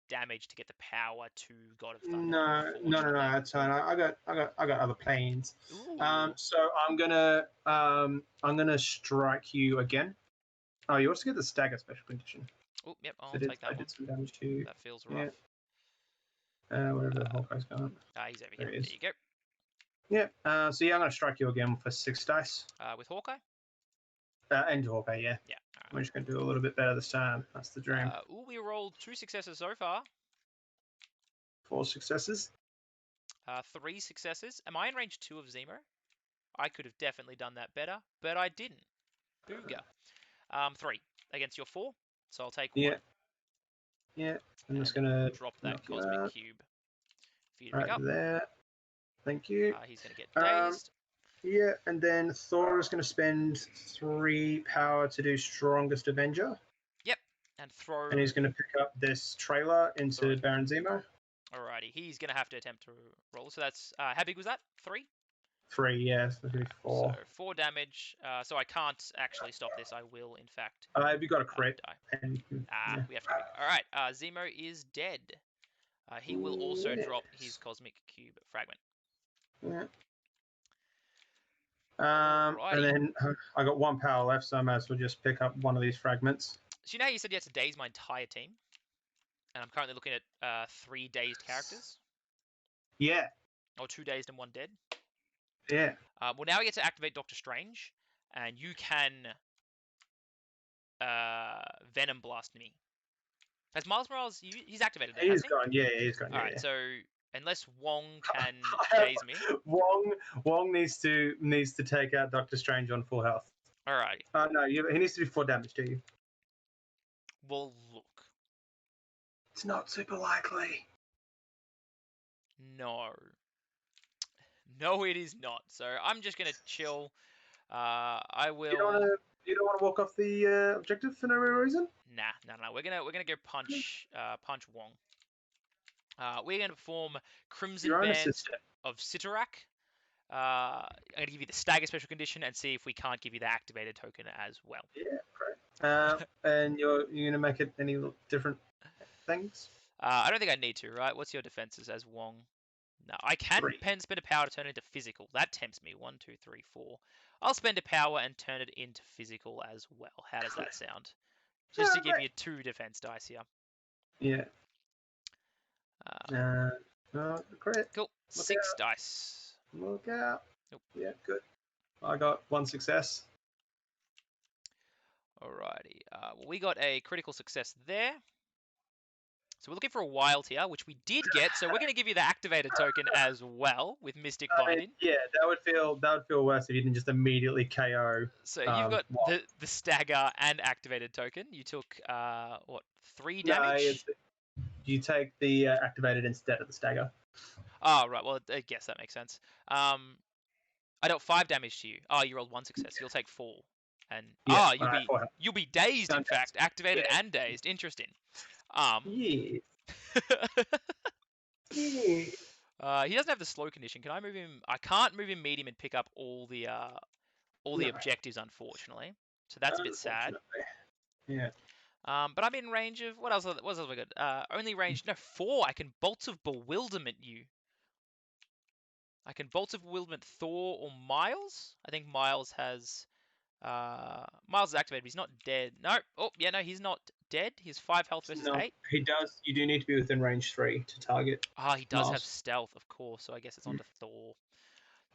S1: damage to get the power to God of Thunder.
S2: No, that's fine. I got other plans. So I'm gonna strike you again. Oh, you also get the stagger special condition.
S1: Oh, yep, I'll
S2: So
S1: take that
S2: I
S1: one.
S2: did some damage to you.
S1: That feels rough.
S2: Wherever the Hawkeye's gone.
S1: He's over here. There you go.
S2: Yeah. So yeah, I'm gonna strike you again for 6 dice.
S1: With Hawkeye?
S2: And Hawkeye, yeah.
S1: Yeah.
S2: I'm just gonna do a little bit better this time. That's the dream.
S1: We rolled 2 successes so far.
S2: 4 successes.
S1: 3 successes. Am I in range 2 of Zemo? I could have definitely done that better, but I didn't. Booga. 3 against your 4, so I'll take 1.
S2: Yeah. I'm just gonna
S1: drop that cosmic cube for you to pick up.
S2: There. Thank you.
S1: He's gonna get dazed.
S2: Yeah, and then Thor is going to spend 3 power to do Strongest Avenger.
S1: Yep, and throw...
S2: And he's going to pick up this trailer into Baron Zemo.
S1: Alrighty, he's going to have to attempt to roll. So that's... how big was that? 3?
S2: 3, yeah. So 4.
S1: So 4 damage. So I can't actually stop this. I will, in fact...
S2: Have you got a crit?
S1: Die.
S2: And,
S1: We have to... Alright, Zemo is dead. He will also
S2: Yes.
S1: drop his Cosmic Cube Fragment.
S2: Yeah. And
S1: Alrighty.
S2: then I got 1 power left, so I might as well just pick up one of these fragments.
S1: So you know how you said you had to daze my entire team? And I'm currently looking at 3 dazed characters?
S2: Yeah.
S1: Or 2 dazed and 1 dead?
S2: Yeah.
S1: Well, now we get to activate Doctor Strange, and you can Venom Blast me. Has Miles Morales, he's activated now,
S2: He's
S1: hasn't he?
S2: gone. Yeah, he's gone. Yeah,
S1: Alright,
S2: yeah.
S1: so unless Wong can daze me.
S2: Wong needs to take out Doctor Strange on full health.
S1: Alrighty.
S2: No, he needs to be 4 damage to you.
S1: Well, look.
S2: It's not super likely.
S1: No. No, it is not. So I'm just going to chill. I will...
S2: You don't want to walk off the objective for no reason?
S1: Nah. We're gonna go punch Wong. We're gonna perform Crimson
S2: Your own
S1: Band
S2: assistant.
S1: of Sitarak. I'm gonna give you the stagger special condition and see if we can't give you the activated token as well.
S2: Yeah, great. And you're gonna make it any different things?
S1: I don't think I need to, right? What's your defenses as Wong? No, I can
S2: 3.
S1: spend a power to turn it into physical. That tempts me. 1, 2, 3, 4. I'll spend a power and turn it into physical as well. How does that sound? Just to give you 2 defense dice here.
S2: Yeah. Great.
S1: Cool. 6 dice.
S2: Look out.
S1: Nope.
S2: Yeah, good. I got 1 success.
S1: Alrighty. Well, we got a critical success there. So we're looking for a wild here, which we did get. So we're going to give you the activated token as well with Mystic Binding.
S2: Yeah, that would feel worse if you didn't just immediately KO.
S1: So you've got the stagger and activated token. You took what, 3 damage?
S2: No, you take the activated instead of the stagger.
S1: Oh, right. Well, I guess that makes sense. I dealt 5 damage to you. Oh, you rolled 1 success. You'll take 4. And you'll be dazed. In fact, activated and dazed. Interesting.
S2: Yeah.
S1: He doesn't have the slow condition. Can I move him? I can't move him medium and pick up all the objectives, unfortunately. So that's a bit sad.
S2: Yeah.
S1: But I'm in range of what else? What else have I got? Only range 4. I can Bolts of Bewilderment you. I can Bolts of Bewilderment Thor or Miles. I think Miles has. Miles is activated, but he's not dead. No. Oh, yeah, no, he's not dead. He's 5 health versus 8.
S2: He does. You do need to be within range 3 to target.
S1: He does
S2: Miles.
S1: have stealth, of course. So I guess it's onto Thor.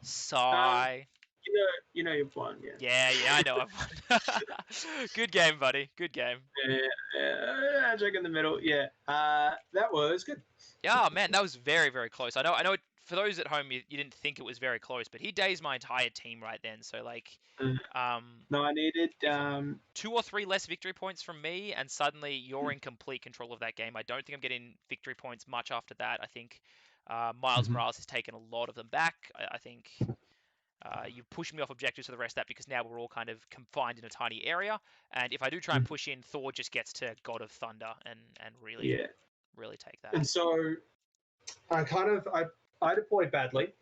S1: Sigh.
S2: You know you've won, yeah.
S1: Yeah, I know I've won. Good game, buddy. Good game.
S2: Yeah, check in the middle. Yeah, that was good.
S1: Yeah, man, that was very, very close. I know. For those at home, you didn't think it was very close, but he dazed my entire team right then. So like,
S2: no, I needed
S1: 2 or 3 less victory points from me, and suddenly you're in complete control of that game. I don't think I'm getting victory points much after that. I think Miles Morales has taken a lot of them back. I think you pushed me off objectives for the rest of that because now we're all kind of confined in a tiny area. And if I do try and push in, Thor just gets to God of Thunder and really take that.
S2: And so I deployed badly,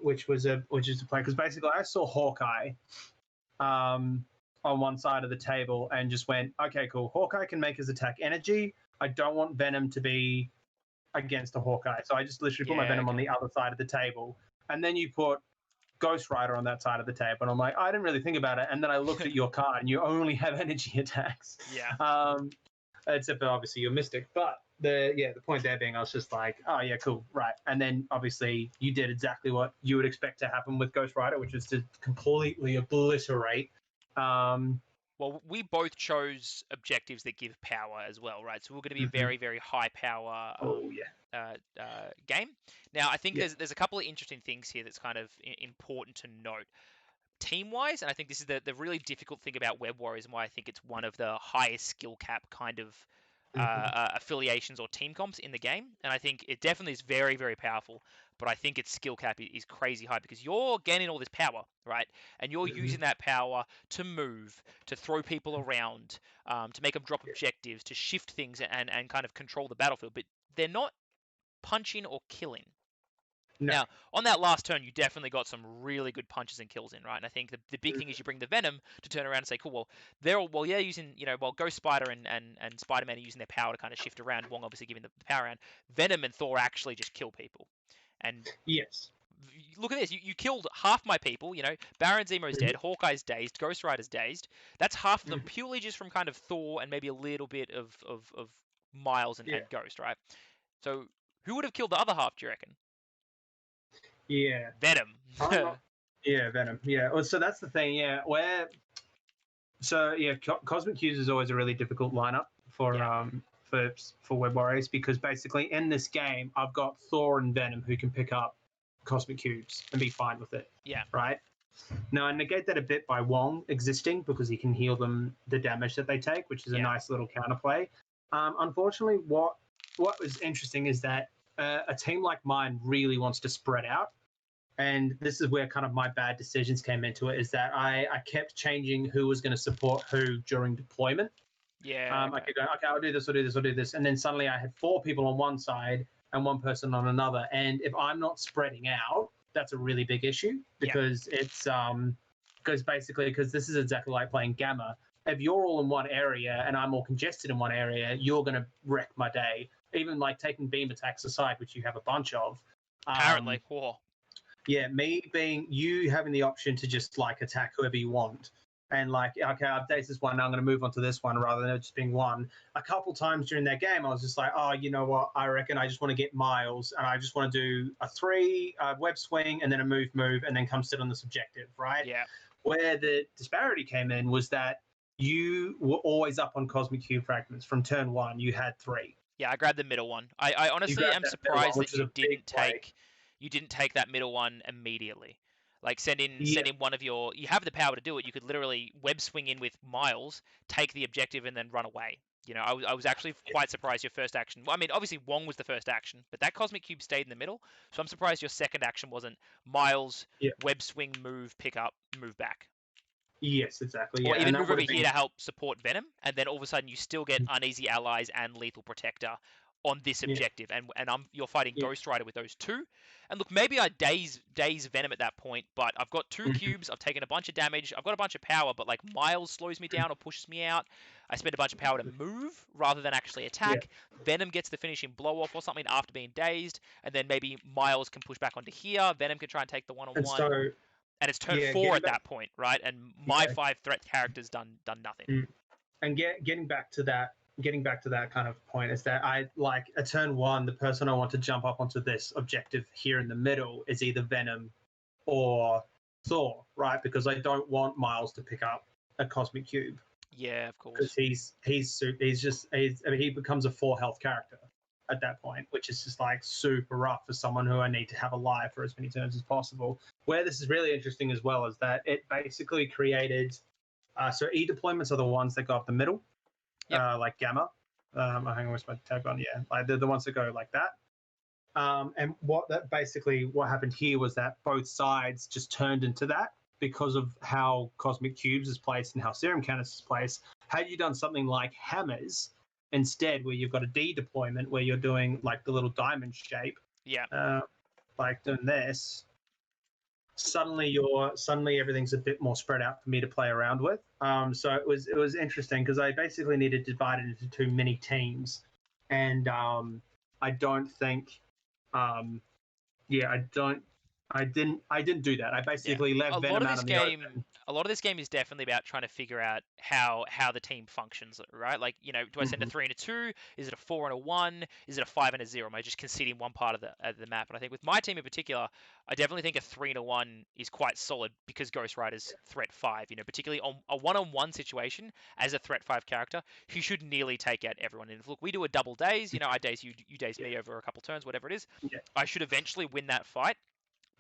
S2: which is a play because basically I saw Hawkeye on one side of the table and just went, okay, cool. Hawkeye can make his attack energy. I don't want Venom to be against a Hawkeye, so I just literally put my Venom on the other side of the table. And then you put Ghost Rider on that side of the table, and I'm like, I didn't really think about it. And then I looked at your card, and you only have energy attacks.
S1: Yeah.
S2: Except for obviously you're Mystic, but the point there being, I was just like, oh yeah, cool, right. And then obviously you did exactly what you would expect to happen with Ghost Rider, which is to completely obliterate.
S1: Well, we both chose objectives that give power as well, right? So we're going to be a very, very high power game. Now, I think there's a couple of interesting things here that's kind of important to note. Team-wise, and I think this is the really difficult thing about Web Warriors and why I think it's one of the highest skill cap kind of affiliations or team comps in the game. And I think it definitely is very, very powerful. But I think its skill cap is crazy high because you're gaining all this power, right? And you're using that power to move, to throw people around, to make them drop objectives, to shift things and kind of control the battlefield. But they're not punching or killing.
S2: No.
S1: Now, on that last turn, you definitely got some really good punches and kills in, right? And I think the big thing is you bring the Venom to turn around and say, cool, well, they're using, while Ghost Spider and Spider-Man are using their power to kind of shift around, Wong obviously giving the power around, Venom and Thor actually just kill people. And
S2: Yes.
S1: look at this, you killed half my people, Baron Zemo's dead, Hawkeye's dazed, Ghost Rider's dazed. That's half of them purely just from kind of Thor and maybe a little bit of Miles and
S2: Yeah.
S1: Ghost, right? So who would have killed the other half, do you reckon?
S2: Yeah.
S1: Venom.
S2: Yeah, Venom. Yeah. Well, so that's the thing. Yeah. Cosmic Cubes is always a really difficult lineup for
S1: Yeah.
S2: for Web Warriors because basically in this game I've got Thor and Venom who can pick up Cosmic Cubes and be fine with it.
S1: Yeah.
S2: Right. Now I negate that a bit by Wong existing because he can heal them the damage that they take, which is a nice little counterplay. Unfortunately, what was interesting is that a team like mine really wants to spread out. And this is where kind of my bad decisions came into it, is that I kept changing who was going to support who during deployment.
S1: Yeah.
S2: I
S1: Okay.
S2: could go, okay, I'll do this, I'll do this, I'll do this. And then suddenly I had 4 people on one side and 1 person on another. And if I'm not spreading out, that's a really big issue because it's because this is exactly like playing Gamma. If you're all in one area and I'm all congested in one area, you're going to wreck my day. Even like taking beam attacks aside, which you have a bunch of.
S1: Apparently. Whoa.
S2: Yeah, me being you having the option to just like attack whoever you want. And like, okay, I've dazed this one, now I'm going to move on to this one rather than it just being one. A couple times during that game, I was just like, oh, you know what? I reckon I just want to get Miles and I just want to do a 3 web swing and then a move, and then come sit on this objective, right?
S1: Yeah.
S2: Where the disparity came in was that you were always up on Cosmic Cube fragments from turn 1. You had 3.
S1: Yeah, I grabbed the middle one. I honestly am
S2: That middle one,
S1: surprised that
S2: which is a big play.
S1: you didn't take that middle one immediately. Like send
S2: Yeah,
S1: in one of your you have the power to do it. You could literally web swing in with Miles, take the objective and then run away. I was actually quite surprised your first action. Well, I mean, obviously Wong was the first action, but that Cosmic Cube stayed in the middle. So I'm surprised your second action wasn't Miles,
S2: yeah.
S1: web swing, move, pick up, move back.
S2: Yes, exactly.
S1: Or
S2: Yeah,
S1: even
S2: and that
S1: move
S2: would
S1: over
S2: have
S1: here
S2: been
S1: to help support Venom, and then all of a sudden you still get uneasy allies and lethal protector on this
S2: yeah,
S1: objective, and you're fighting
S2: yeah.
S1: Ghost Rider with those 2. And look, maybe I daze Venom at that point, but I've got 2 cubes, I've taken a bunch of damage, I've got a bunch of power, but like Miles slows me down or pushes me out. I spend a bunch of power to move rather than actually
S2: Yeah.
S1: attack. Venom gets the finishing blow off or something after being dazed, and then maybe Miles can push back onto here. Venom can try and take the
S2: And
S1: one-on-one.
S2: so,
S1: And it's turn
S2: yeah,
S1: 4
S2: getting
S1: at
S2: back,
S1: that point, right? And my
S2: yeah,
S1: 5 threat characters done nothing.
S2: and getting back to that kind of point is that I like a turn 1. The person I want to jump up onto this objective here in the middle is either Venom or Thor, right? Because I don't want Miles to pick up a Cosmic Cube
S1: Yeah, of
S2: because
S1: course.
S2: he becomes a 4 health character at that point, which is just like super rough for someone who I need to have alive for as many turns as possible. Where this is really interesting as well is that it basically created so E deployments are the ones that go up the middle,
S1: Yep.
S2: like Gamma. I hang on with my tag on, yeah, like they're the ones that go like that. And what happened here was that both sides just turned into that because of how Cosmic Cubes is placed and how Serum Canisters is placed. Had you done something like Hammers instead, where you've got a D deployment where you're doing like the little diamond shape,
S1: Yeah.
S2: like doing this, suddenly everything's a bit more spread out for me to play around with. So it was interesting because I basically needed to divide it into 2 mini teams, and I don't think I didn't do that. I
S1: Yeah.
S2: basically left Venom out in the open.
S1: A lot of this game is definitely about trying to figure out how the team functions, right? Like, do I send a 3 and a 2? Is it a 4 and a 1? Is it a 5 and a 0? Am I just conceding one part of the map? And I think with my team in particular, I definitely think a 3 and a 1 is quite solid because Ghost Rider's threat 5, particularly on a one-on-one situation as a threat 5 character, he should nearly take out everyone. And if, look, we do a double daze, I daze you, you daze me over a couple turns, whatever it is,
S2: Yeah,
S1: I should eventually win that fight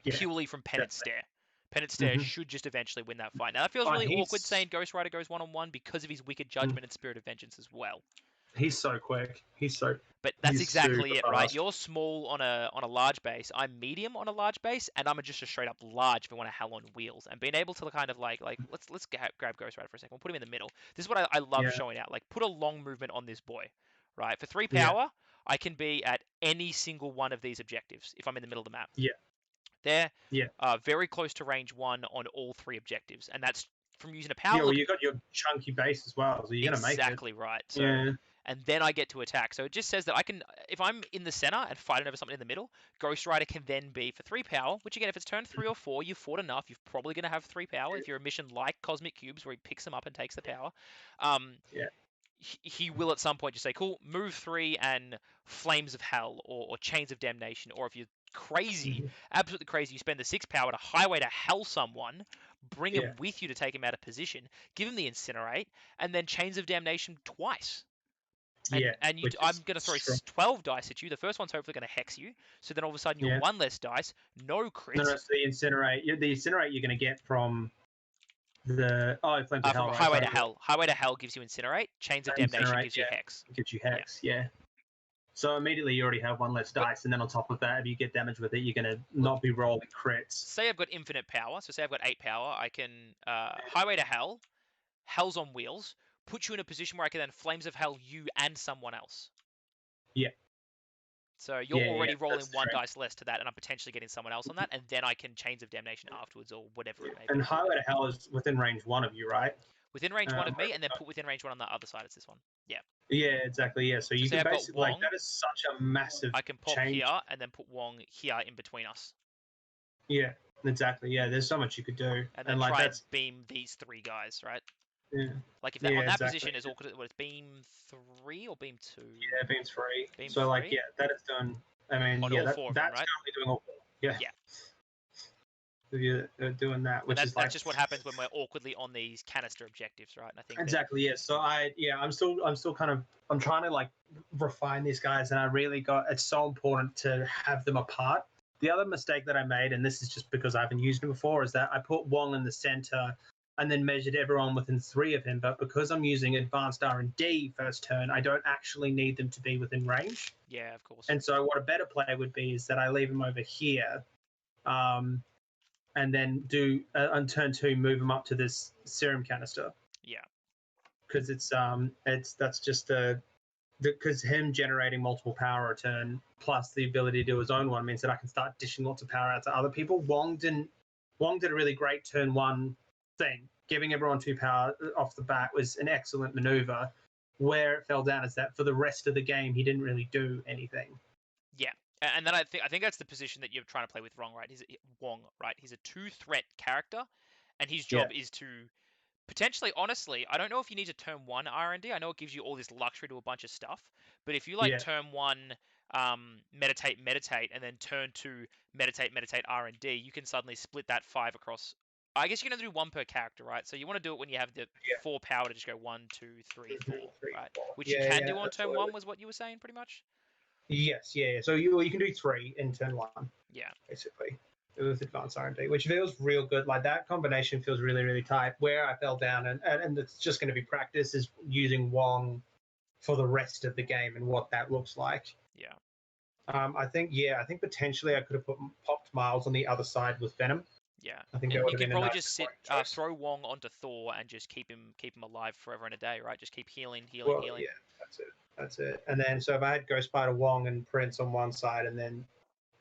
S2: yeah,
S1: purely from Penance
S2: definitely.
S1: Stare. Penance Stare should just eventually win that fight. Now, that feels
S2: Oh,
S1: really awkward saying Ghost Rider goes one-on-one because of his Wicked Judgment and Spirit of Vengeance as well.
S2: he's so quick.
S1: But that's
S2: He's
S1: exactly
S2: super
S1: it, right?
S2: fast.
S1: You're small on a large base. I'm medium on a large base, and I'm just a straight up large if I want to hell on wheels. And being able to kind of like let's grab Ghost Rider for a second. We'll put him in the middle. This is what I love
S2: Yeah,
S1: showing out. Like put a long movement on this boy, right? For 3
S2: yeah,
S1: power, I can be at any single one of these objectives if I'm in the middle of the map.
S2: yeah.
S1: They're
S2: Yeah.
S1: very close to range 1 on all 3 objectives, and that's from using a
S2: Yeah,
S1: power.
S2: well,
S1: Look,
S2: you got your chunky base as well, so you're gonna make it.
S1: exactly right. So,
S2: Yeah.
S1: and then I get to attack. So it just says that I can, if I'm in the center and fighting over something in the middle, Ghost Rider can then be for 3 power. Which again, if it's turn 3 or 4, you've fought enough. You're probably going to have 3 power. If you're a mission like Cosmic Cubes, where he picks them up and takes the power,
S2: Yeah.
S1: he will at some point just say, "Cool, move 3 and Flames of Hell or Chains of Damnation." Or if you're crazy, absolutely crazy, you spend the 6 power to Highway to Hell someone, bring him with you to take him out of position, give him the Incinerate, and then Chains of Damnation twice.
S2: Yeah.
S1: And I'm going to throw 12 dice at you. The first one's hopefully going to hex you. So then all of a sudden you're 1 less dice, no crits.
S2: No, it's the Incinerate. The Incinerate you're going to get from the Flames of Hell.
S1: From Highway to Hell. Highway to Hell gives you Incinerate. Chains of Damnation gives you Hex.
S2: Gives you Hex, yeah. So immediately you already have 1 less dice, and then on top of that, if you get damage with it, you're going to not be rolling crits.
S1: Say I've got infinite power. So say I've got 8 power. I can Highway to Hell, Hell's on Wheels, put you in a position where I can then Flames of Hell you and someone else.
S2: Yeah.
S1: So you're already rolling 1 dice less to that, and I'm potentially getting someone else on that, and then I can Chains of Damnation afterwards or whatever it may be.
S2: And Highway to Hell is within range 1 of you, right?
S1: Within range 1 of me, and then put within range 1 on the other side. It's this one. Yeah.
S2: Yeah, exactly. Yeah, so you can basically, like, that is such a massive
S1: I can pop
S2: change.
S1: here and then put Wong here in between us.
S2: Yeah, exactly. Yeah, there's so much you could do.
S1: And then try and beam these 3 guys, right?
S2: Yeah.
S1: Like if that on that position is awkward, what is beam 3 or beam 2?
S2: Yeah, beam 3.
S1: Beam
S2: so
S1: 3?
S2: Like, yeah, that is done. I mean,
S1: on
S2: yeah,
S1: all 4 of
S2: that's
S1: them, right?
S2: currently doing all 4. Yeah.
S1: Yeah.
S2: So you're doing that, which is like,
S1: that's just what happens when we're awkwardly on these canister objectives, right? And I think
S2: exactly. Yeah. So I'm still kind of, I'm trying to like refine these guys, and I really it's so important to have them apart. The other mistake that I made, and this is just because I haven't used him before, is that I put Wong in the center and then measured everyone within 3 of him. But because I'm using advanced R&D first turn, I don't actually need them to be within range.
S1: Yeah, of course.
S2: And so what a better play would be is that I leave him over here, and then do on turn 2 move him up to this serum canister.
S1: Yeah.
S2: Because that's just because him generating multiple power a turn plus the ability to do his own one means that I can start dishing lots of power out to other people. Wong did a really great turn 1 thing. Giving everyone 2 power off the bat was an excellent maneuver. Where it fell down is that for the rest of the game he didn't really do anything.
S1: Yeah. And then I think that's the position that you're trying to play with Wong, right? Wong, right? He's a 2-threat character, and his job is to potentially, honestly, I don't know if you need to turn 1 R&D. I know it gives you all this luxury to a bunch of stuff, but if you turn 1 meditate, and then turn 2 meditate R&D, you can suddenly split that 5 across. I guess you're going to do 1 per character, right? So you want to do it when you have the 4 power to just go 1, 2, 3, 4, right? Which you can do on turn 1 was what you were saying, pretty much?
S2: Yes, yeah. So you can do 3 in turn 1.
S1: Yeah.
S2: Basically. With advanced R&D, which feels real good. Like that combination feels really, really tight. Where I fell down, and it's just going to be practice, is using Wong for the rest of the game and what that looks like.
S1: Yeah.
S2: I think potentially I could have popped Miles on the other side with Venom.
S1: Yeah.
S2: I think
S1: you can probably just throw Wong onto Thor and just keep him alive forever and a day, right? Just keep healing. Yeah,
S2: that's it. And then so if I had Ghost Spider, Wong, and Prince on one side, and then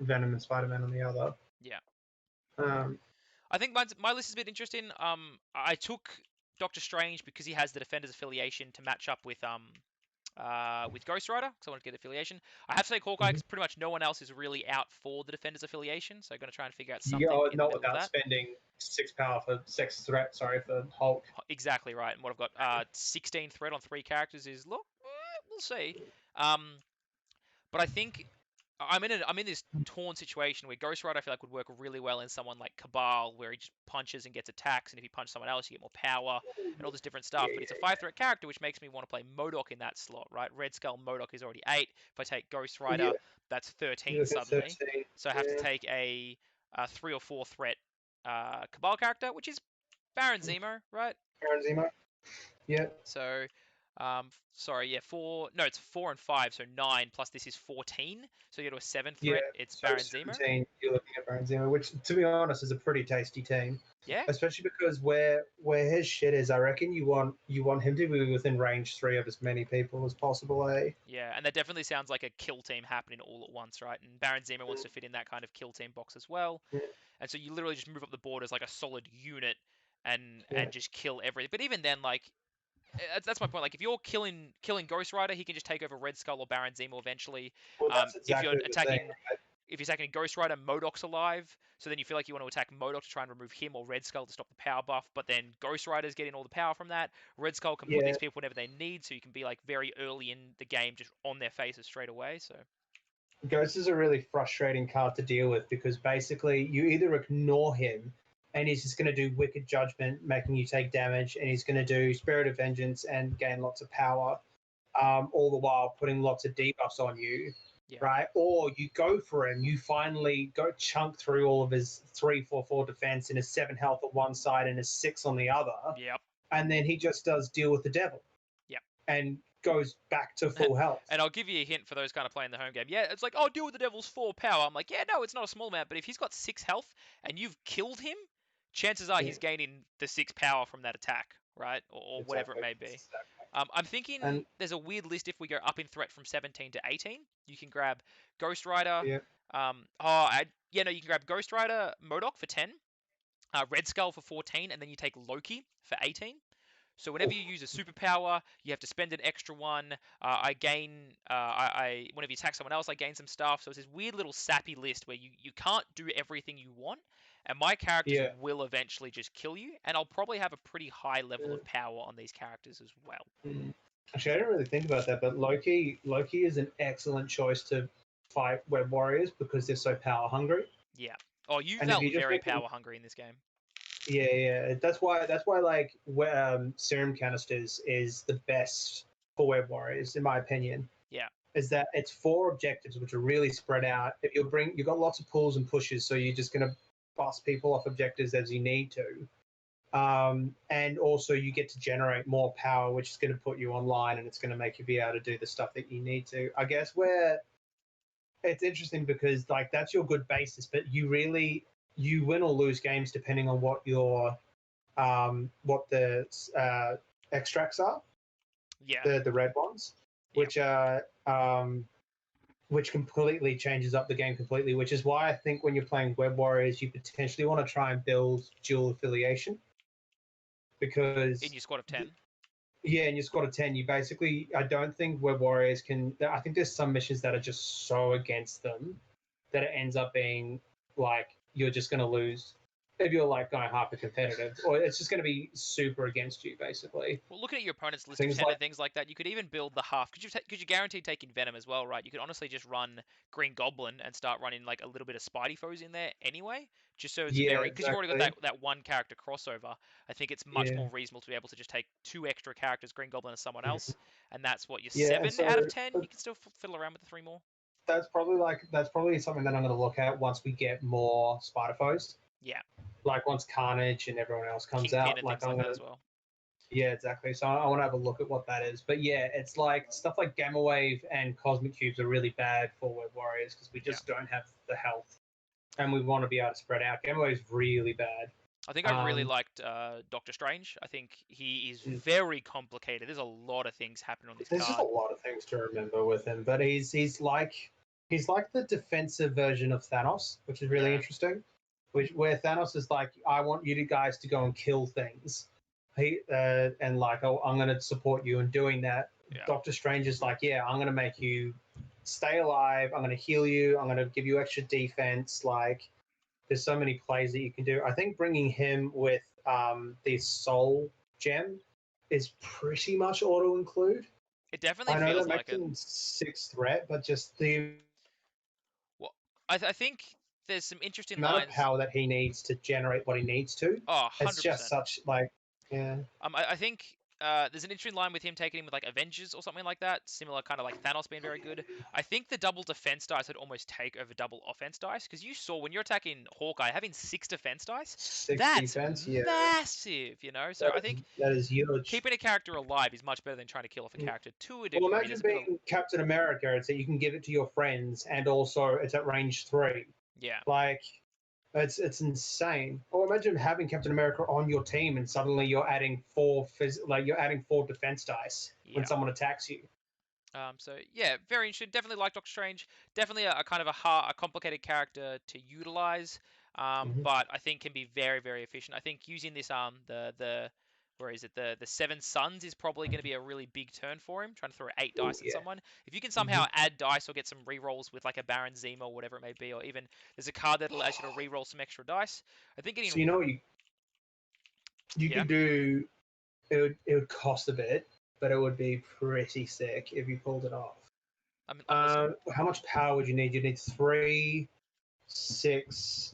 S2: Venom and Spider-Man on the other.
S1: Yeah.
S2: I
S1: think my list is a bit interesting. I took Doctor Strange because he has the Defenders affiliation to match up with Ghost Rider, because I want to get affiliation. I have to say Hawkeye because pretty much no one else is really out for the Defenders affiliation, so I'm going to try and figure out something in the middle of that.
S2: Spending 6 power for 6 threat, for Hulk.
S1: Exactly right. And what I've got, 16 threat on 3 characters is, look, we'll see. But I think I'm in this torn situation where Ghost Rider I feel like would work really well in someone like Cabal, where he just punches and gets attacks, and if you punch someone else, you get more power and all this different stuff. But it's a 5-threat character, which makes me want to play MODOK in that slot, right? Red Skull MODOK is already 8. If I take Ghost Rider, that's 13 suddenly. 13. So I have to take a 3 or 4 threat Cabal character, which is Baron Zemo, right?
S2: Baron Zemo. Yeah.
S1: So Sorry, yeah, four. No, it's 4 and 5, so 9 plus this is 14. So you go to a 7
S2: Yeah,
S1: threat. It's
S2: so
S1: Baron Zemo.
S2: 17, you're looking at Baron Zemo, which, to be honest, is a pretty tasty team.
S1: Yeah,
S2: Especially because where his shit is, I reckon you want him to be within range 3 of as many people as possible, eh?
S1: yeah, and that definitely sounds like a kill team happening all at once, right? And Baron Zemo wants to fit in that kind of kill team box as well.
S2: Yeah,
S1: And so you literally just move up the board as like a solid unit and
S2: yeah.
S1: just kill everything. But even then, like that's my point. Like if you're killing Ghost Rider, he can just take over Red Skull or Baron Zemo eventually.
S2: Well, that's
S1: If you're
S2: exactly the thing,
S1: attacking if you're attacking Ghost Rider, MODOK's alive, so then you feel like you want to attack MODOK to try and remove him or Red Skull to stop the power buff, but then Ghost Rider's getting all the power from that. Red Skull can put
S2: Yeah,
S1: these people whenever they need, so you can be like very early in the game just on their faces straight away. So
S2: Ghost is a really frustrating card to deal with because basically you either ignore him and he's just going to do Wicked Judgment, making you take damage, and he's going to do Spirit of Vengeance and gain lots of power, all the while putting lots of debuffs on you,
S1: yeah,
S2: right? Or you go for him, you finally go chunk through all of his 3/4/4 defense and his 7 health on one side and his 6 on the other,
S1: yep,
S2: and then he just does Deal with the Devil
S1: yep.
S2: and goes back to full health.
S1: And I'll give you a hint for those kind of playing the home game. Yeah, it's like, oh, deal with the Devil's 4 power. I'm like, yeah, no, it's not a small amount, but if he's got 6 health and you've killed him, chances are
S2: Yeah,
S1: he's gaining the 6 power from that attack, right? Or whatever it
S2: exactly.
S1: may be.
S2: Exactly.
S1: I'm thinking
S2: And
S1: there's a weird list if we go up in threat from 17 to 18. You can grab Ghost Rider.
S2: yeah,
S1: Yeah, no, you can grab Ghost Rider MODOK for 10, Red Skull for 14, and then you take Loki for 18. So whenever
S2: oof,
S1: you use a superpower, you have to spend an extra one. I gain, whenever you attack someone else, I gain some stuff. So it's this weird little sappy list where you can't do everything you want, and my characters
S2: yeah.
S1: will eventually just kill you, and I'll probably have a pretty high level
S2: Yeah.
S1: of power on these characters as well.
S2: Actually, I didn't really think about that, but Loki is an excellent choice to fight Web Warriors because they're so power hungry.
S1: Yeah. Oh, you
S2: And if
S1: felt
S2: you just
S1: very
S2: make them,
S1: power hungry in this game.
S2: yeah, that's why like serum canisters is the best for Web Warriors in my opinion.
S1: Yeah.
S2: Is that it's 4 objectives which are really spread out. If you've got lots of pulls and pushes, so you're just gonna bust people off objectives as you need to. And also you get to generate more power, which is going to put you online and it's going to make you be able to do the stuff that you need to. I guess where it's interesting because like that's your good basis, but you win or lose games depending on what the extracts are,
S1: Yeah.
S2: the red ones,
S1: Yeah.
S2: which are which completely changes up the game completely. Which is why I think when you're playing Web Warriors, you potentially want to try and build dual affiliation
S1: In
S2: because
S1: your squad of 10.
S2: yeah, and your squad of 10, you basically, I don't think Web Warriors can. I think there's some missions that are just so against them that it ends up being like you're just going to lose if you're like going hyper competitive, or it's just going to be super against you, basically.
S1: Well, looking at your opponent's list of
S2: Things
S1: 10
S2: like,
S1: and things like that, you could even build the half. Could you guarantee taking Venom as well, right? You could honestly just run Green Goblin and start running like a little bit of Spidey foes in there anyway, just so it's
S2: yeah,
S1: very because you've already got
S2: exactly.
S1: that one character crossover. I think it's much
S2: Yeah.
S1: more reasonable to be able to just take 2 extra characters, Green Goblin and someone else, and that's what your
S2: Yeah, and
S1: 7
S2: so
S1: out of 10. You can still fiddle around with the 3 more.
S2: that's probably something that I'm going to look at once we get more Spider Foes.
S1: Yeah,
S2: Like once Carnage and everyone else comes
S1: Kingpin
S2: out,
S1: and
S2: like
S1: things
S2: I'm
S1: like that
S2: gonna.
S1: as well.
S2: Yeah, exactly. So I want to have a look at what that is. But yeah, it's like stuff like Gamma Wave and Cosmic Cubes are really bad for Web Warriors because we
S1: Yeah.
S2: just don't have the health, and we want to be able to spread out. Gamma Wave's really bad.
S1: I think I really liked Doctor Strange. I think he is very complicated. There's a lot of things happening on this
S2: There's just a
S1: card.
S2: lot of things to remember with him, but he's like the defensive version of Thanos, which is really
S1: Yeah.
S2: interesting. Where Thanos is like, I want you guys to go and kill things. And like, oh, I'm going to support you in doing that.
S1: Yeah.
S2: Doctor Strange is like, yeah, I'm going to make you stay alive. I'm going to heal you. I'm going to give you extra defense. Like, there's so many plays that you can do. I think bringing him with this Soul Gem is pretty much auto include.
S1: It definitely
S2: I know
S1: feels
S2: that
S1: like
S2: makes
S1: it.
S2: him 6th threat, but just the
S1: Well, I think there's some interesting
S2: amount of
S1: lines.
S2: power that he needs to generate what he needs to,
S1: Oh,
S2: it's just
S1: 100%.
S2: such like, yeah,
S1: I think there's an interesting line with him taking him with like Avengers or something like that. Similar kind of like Thanos being very good. I think the double defense dice would almost take over double offense dice because you saw when you're attacking Hawkeye having 6 defense dice,
S2: 6
S1: that's
S2: defense, yeah.
S1: massive, you know. So I think
S2: That is huge.
S1: keeping a character alive is much better than trying to kill off a character to a
S2: Well,
S1: degree.
S2: imagine
S1: There's a bit of
S2: being Captain America. It's that you can give it to your friends, and also it's at range 3.
S1: yeah.
S2: Like, it's insane. Or imagine having Captain America on your team, and suddenly you're adding 4 you're adding 4 defense dice when
S1: Yeah.
S2: someone attacks you.
S1: So yeah, very interesting. Definitely like Doctor Strange. Definitely a kind of a complicated character to utilize. But I think can be very, very efficient. I think using this the where is it the Seven Suns is probably going to be a really big turn for him. Trying to throw 8
S2: Ooh,
S1: dice at
S2: yeah.
S1: someone. If you can somehow add dice or get some rerolls with like a Baron Zemo or whatever it may be, or even there's a card that allows you to reroll some extra dice. I think getting
S2: So you know what you
S1: yeah.
S2: could do. It would cost a bit, but it would be pretty sick if you pulled it off.
S1: I'm listening.
S2: How much power would you need? You need 3, 6,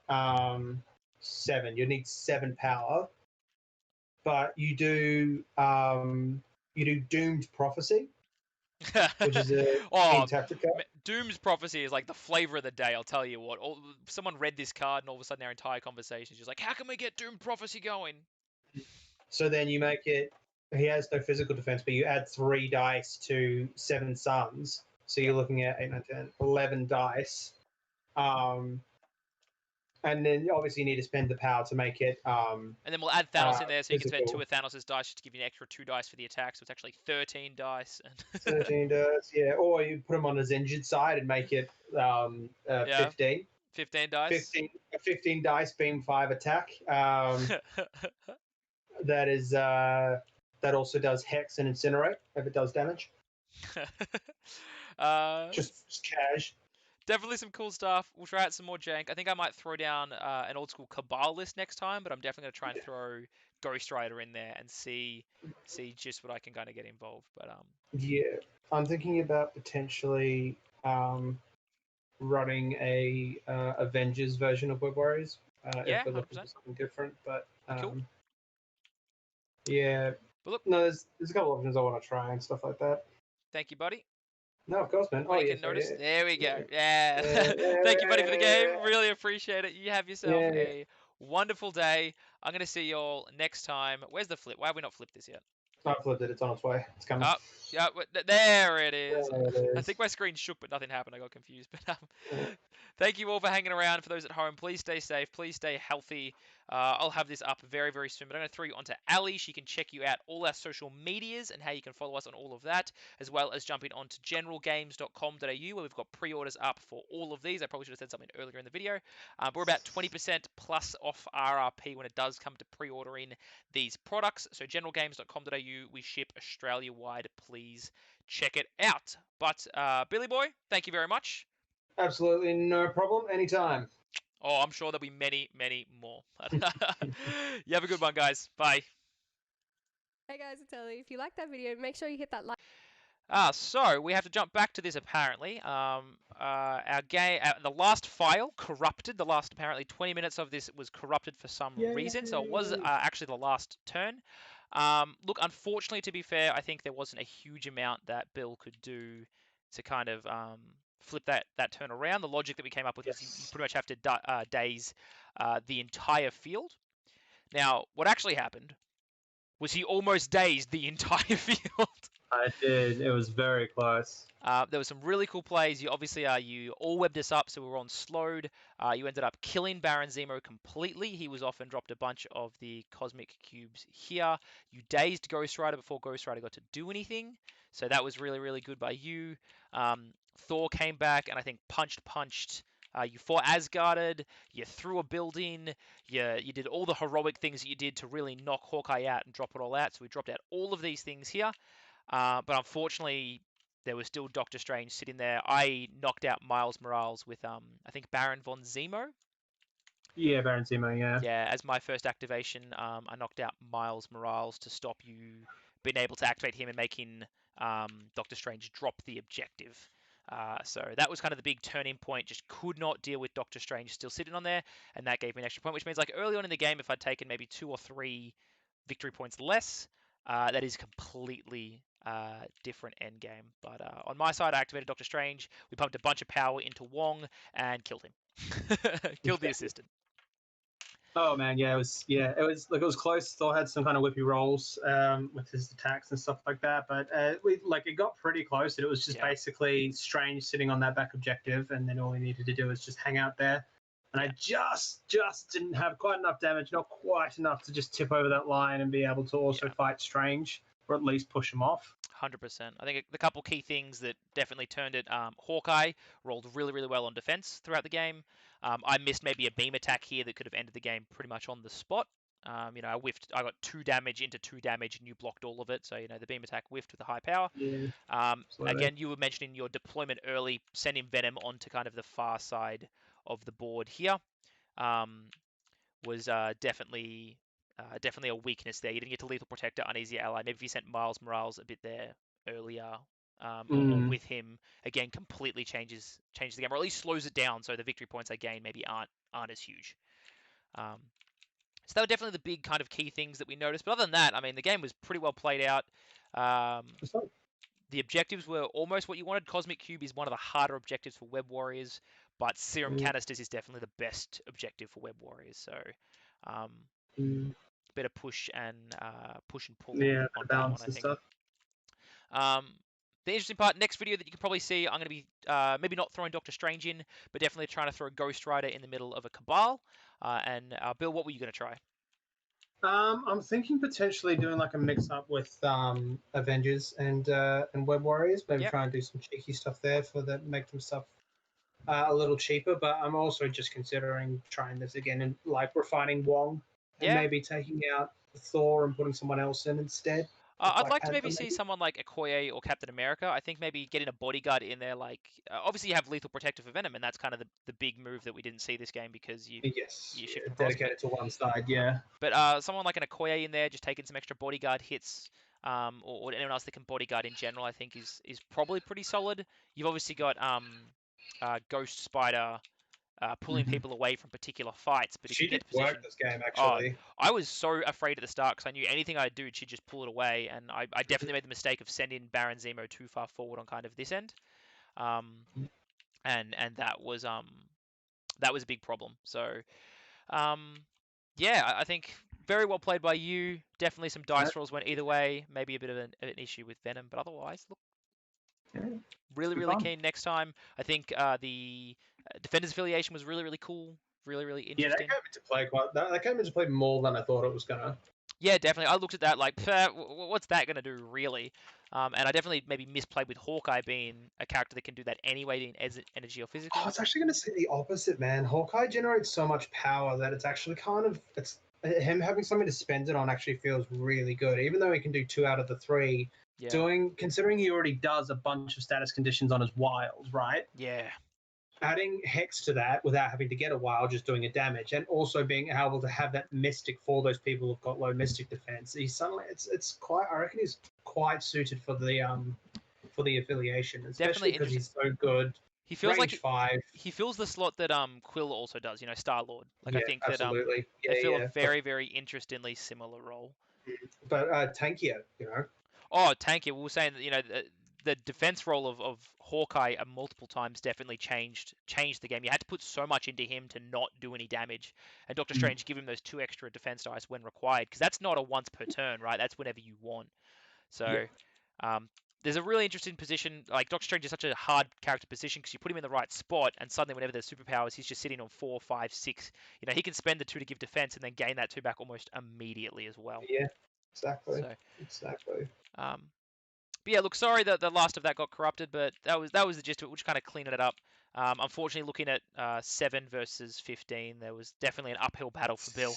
S2: 7. You need 7 power, but you do Doomed Prophecy, which is a
S1: Oh,
S2: in Tactica.
S1: Doom's prophecy is like the flavor of the day. I'll tell you what. Someone read this card, and all of a sudden, our entire conversation is just like, "How can we get Doom prophecy going?"
S2: So then you make it. He has no physical defense, but you add 3 dice to 7 suns. So
S1: Yep.
S2: you're looking at 8, 9, 10, 11 dice. And then obviously you need to spend the power to make it
S1: And then we'll add Thanos in there, so you can spend 2
S2: physical.
S1: of Thanos' dice just to give you an extra 2 dice for the attack. So it's actually 13 dice.
S2: 13 dice, yeah. Or you put him on his injured side and make it
S1: Yeah,
S2: 15.
S1: 15 dice.
S2: 15 dice, beam 5 attack. That is that also does hex and incinerate if it does damage.
S1: uh,
S2: Just cash.
S1: Definitely some cool stuff. We'll try out some more jank. I think I might throw down an old school Cabal list next time, but I'm definitely gonna try and throw Ghost Rider in there and see just what I can kind of get involved. But
S2: Yeah, I'm thinking about potentially running a Avengers version of Web Warriors
S1: yeah,
S2: if we're looking
S1: 100%.
S2: for something different. But
S1: Be cool.
S2: yeah,
S1: But look,
S2: no, there's a couple options I want to try and stuff like that.
S1: thank you, buddy.
S2: No, of course, man.
S1: When
S2: Oh
S1: you
S2: yeah,
S1: can
S2: sorry,
S1: notice,
S2: yeah,
S1: there we go.
S2: yeah,
S1: Yeah. Thank you, buddy, for the game. Really appreciate it. You have yourself
S2: yeah.
S1: a wonderful day. I'm gonna see you all next time. Where's the flip? Why have we not flipped this yet?
S2: I flipped it. It's on its way. It's coming.
S1: Oh, yeah, there it is.
S2: There it
S1: I
S2: is.
S1: think my screen shook, but nothing happened. I got confused. But
S2: Yeah.
S1: thank you all for hanging around. For those at home, please stay safe. Please stay healthy. I'll have this up very, very soon. But I'm going to throw you onto Ali. She can check you out all our social medias and how you can follow us on all of that, as well as jumping onto generalgames.com.au where we've got pre-orders up for all of these. I probably should have said something earlier in the video. But we're about 20% plus off RRP when it does come to pre-ordering these products. So generalgames.com.au, we ship Australia-wide. Please check it out. But Billy Boy, thank you very much.
S2: Absolutely no problem. Anytime.
S1: Oh, I'm sure there'll be many, many more. You have a good one, guys. Bye.
S3: Hey guys, it's Ellie. If you like that video, make sure you hit that like.
S1: So we have to jump back to this apparently. Our game, the last file corrupted. The last apparently 20 minutes of this was corrupted for some reason. So it was actually the last turn. Look, unfortunately, to be fair, I think there wasn't a huge amount that Bill could do to kind of flip that turn around. The logic that we came up with was you pretty much have to daze the entire field. Now, what actually happened was he almost dazed the entire field.
S2: I did. It was very close.
S1: There were some really cool plays. You obviously you all webbed us up, so we were on slowed. You ended up killing Baron Zemo completely. He was off and dropped a bunch of the cosmic cubes here. You dazed Ghost Rider before Ghost Rider got to do anything, so that was really, really good by you. Thor came back and I think punched. You fought Asgarded. You threw a building. You did all the heroic things that you did to really knock Hawkeye out and drop it all out. So we dropped out all of these things here. But unfortunately, there was still Doctor Strange sitting there. I knocked out Miles Morales with I think Baron von Zemo.
S2: Yeah, Baron Zemo, yeah.
S1: Yeah, as my first activation, I knocked out Miles Morales to stop you being able to activate him and making Doctor Strange drop the objective. So that was kind of the big turning point. Just could not deal with Doctor Strange still sitting on there, and that gave me an extra point, which means like early on in the game, if I'd taken maybe 2 or 3 victory points less. That is completely different end game. But on my side, I activated Doctor Strange. We pumped a bunch of power into Wong and killed him. Killed the assistant.
S2: Oh man, yeah, it was close. Thor had some kind of whippy rolls with his attacks and stuff like that, but it got pretty close. And it was just
S1: Yeah.
S2: basically Strange sitting on that back objective, and then all we needed to do was just hang out there. And
S1: Yeah.
S2: I just didn't have quite enough damage, not quite enough to just tip over that line and be able to also fight Strange, or at least push him off.
S1: 100%. I think the couple key things that definitely turned it. Hawkeye rolled really, really well on defense throughout the game. I missed maybe a beam attack here that could have ended the game pretty much on the spot. I whiffed. I got 2 damage into 2 damage, and you blocked all of it. So the beam attack whiffed with a high power.
S2: Yeah.
S1: Again, you were mentioning your deployment early, sending Venom onto kind of the far side of the board here. Was definitely a weakness there. You didn't get to Lethal Protector, Uneasy Ally. Maybe if you sent Miles Morales a bit there earlier, or with him, again, completely changes the game, or at least slows it down, so the victory points I gain maybe aren't as huge. So that were definitely the big kind of key things that we noticed. But other than that, I mean, the game was pretty well played out. The objectives were almost what you wanted. Cosmic Cube is one of the harder objectives for Web Warriors, but Serum Canisters is definitely the best objective for Web Warriors. So, better push and pull on that one, I think.
S2: Stuff.
S1: The interesting part, next video that you can probably see, I'm going to be maybe not throwing Doctor Strange in, but definitely trying to throw Ghost Rider in the middle of a Cabal. And Bill, what were you going to try?
S2: I'm thinking potentially doing like a mix up with Avengers and Web Warriors. Maybe try and do some cheeky stuff there for that, make them stuff a little cheaper. But I'm also just considering trying this again and like refining Wong and maybe taking out Thor and putting someone else in instead.
S1: I'd like to maybe see someone like Okoye or Captain America. I think maybe getting a bodyguard in there, like obviously you have Lethal Protector for Venom, and that's kind of the big move that we didn't see this game because you shift across.
S2: Dedicated to one side, yeah.
S1: But someone like an Okoye in there, just taking some extra bodyguard hits, or anyone else that can bodyguard in general, I think is probably pretty solid. You've obviously got Ghost Spider. Pulling people away from particular fights, but if you get to position,
S2: work this game actually.
S1: I was so afraid at the start because I knew anything I'd do, she'd just pull it away, and I definitely made the mistake of sending Baron Zemo too far forward on kind of this end, and that was a big problem. So, yeah, I think very well played by you. Definitely some dice rolls went either way. Maybe a bit of an issue with Venom, but otherwise, look, really keen next time. I think the Defenders affiliation was really cool, really interesting.
S2: Yeah, that came into play more than I thought it was gonna.
S1: Yeah, definitely. I looked at that like, what's that gonna do really? And I definitely maybe misplayed with Hawkeye being a character that can do that anyway in energy or physical.
S2: Oh, it's actually going to say the opposite, man. Hawkeye generates so much power that it's actually it's him having something to spend it on actually feels really good. Even though he can do 2 out of the 3, considering he already does a bunch of status conditions on his wild, right?
S1: Yeah.
S2: Adding Hex to that without having to get a wild, just doing a damage, and also being able to have that Mystic for those people who've got low Mystic defense. He's suddenly it's quite. I reckon he's quite suited for the affiliation, especially because he's so good.
S1: He feels
S2: Range
S1: like
S2: 5.
S1: He fills the slot that Quill also does. Star Lord. Like
S2: Yeah,
S1: I think
S2: absolutely.
S1: that they fill a very interestingly similar role.
S2: But tankier,
S1: Oh, tankier. We were saying that the defense role of Hawkeye multiple times definitely changed the game. You had to put so much into him to not do any damage, and Doctor Strange give him those 2 extra defense dice when required, because that's not a once per turn, right? That's whenever you want. So, there's a really interesting position. Like Doctor Strange is such a hard character position because you put him in the right spot, and suddenly whenever there's superpowers, he's just sitting on 4, 5, 6. He can spend the 2 to give defense and then gain that 2 back almost immediately as well.
S2: Yeah, exactly. Exactly.
S1: But yeah, look, sorry that the last of that got corrupted, but that was the gist of it. We're just kind of cleaning it up. Unfortunately, looking at 7 versus 15, there was definitely an uphill battle for Bill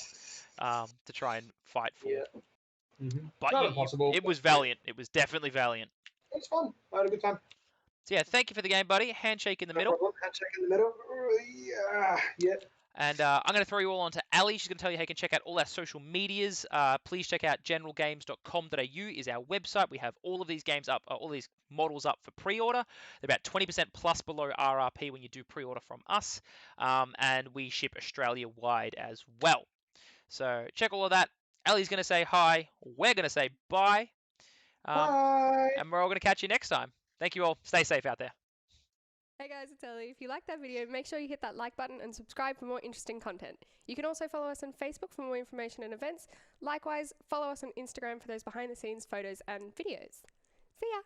S1: to try and fight for.
S2: Yeah.
S1: But
S2: not impossible.
S1: It was valiant. It was definitely valiant.
S2: It was fun. I had a good time.
S1: So yeah, thank you for the game, buddy. Handshake in the middle.
S2: Handshake in the middle. Yeah.
S1: And I'm going to throw you all on to Ali. She's going to tell you how you can check out all our social medias. Please check out generalgames.com.au is our website. We have all of these games up, all these models up for pre-order. They're about 20% plus below RRP when you do pre-order from us. And we ship Australia-wide as well. So check all of that Ellie's going to say hi. We're going to say bye.
S2: Bye.
S1: And we're all going to catch you next time. Thank you all. Stay safe out there.
S3: Hey guys, it's Ellie. If you liked that video, make sure you hit that like button and subscribe for more interesting content. You can also follow us on Facebook for more information and events. Likewise, follow us on Instagram for those behind the scenes photos and videos. See ya!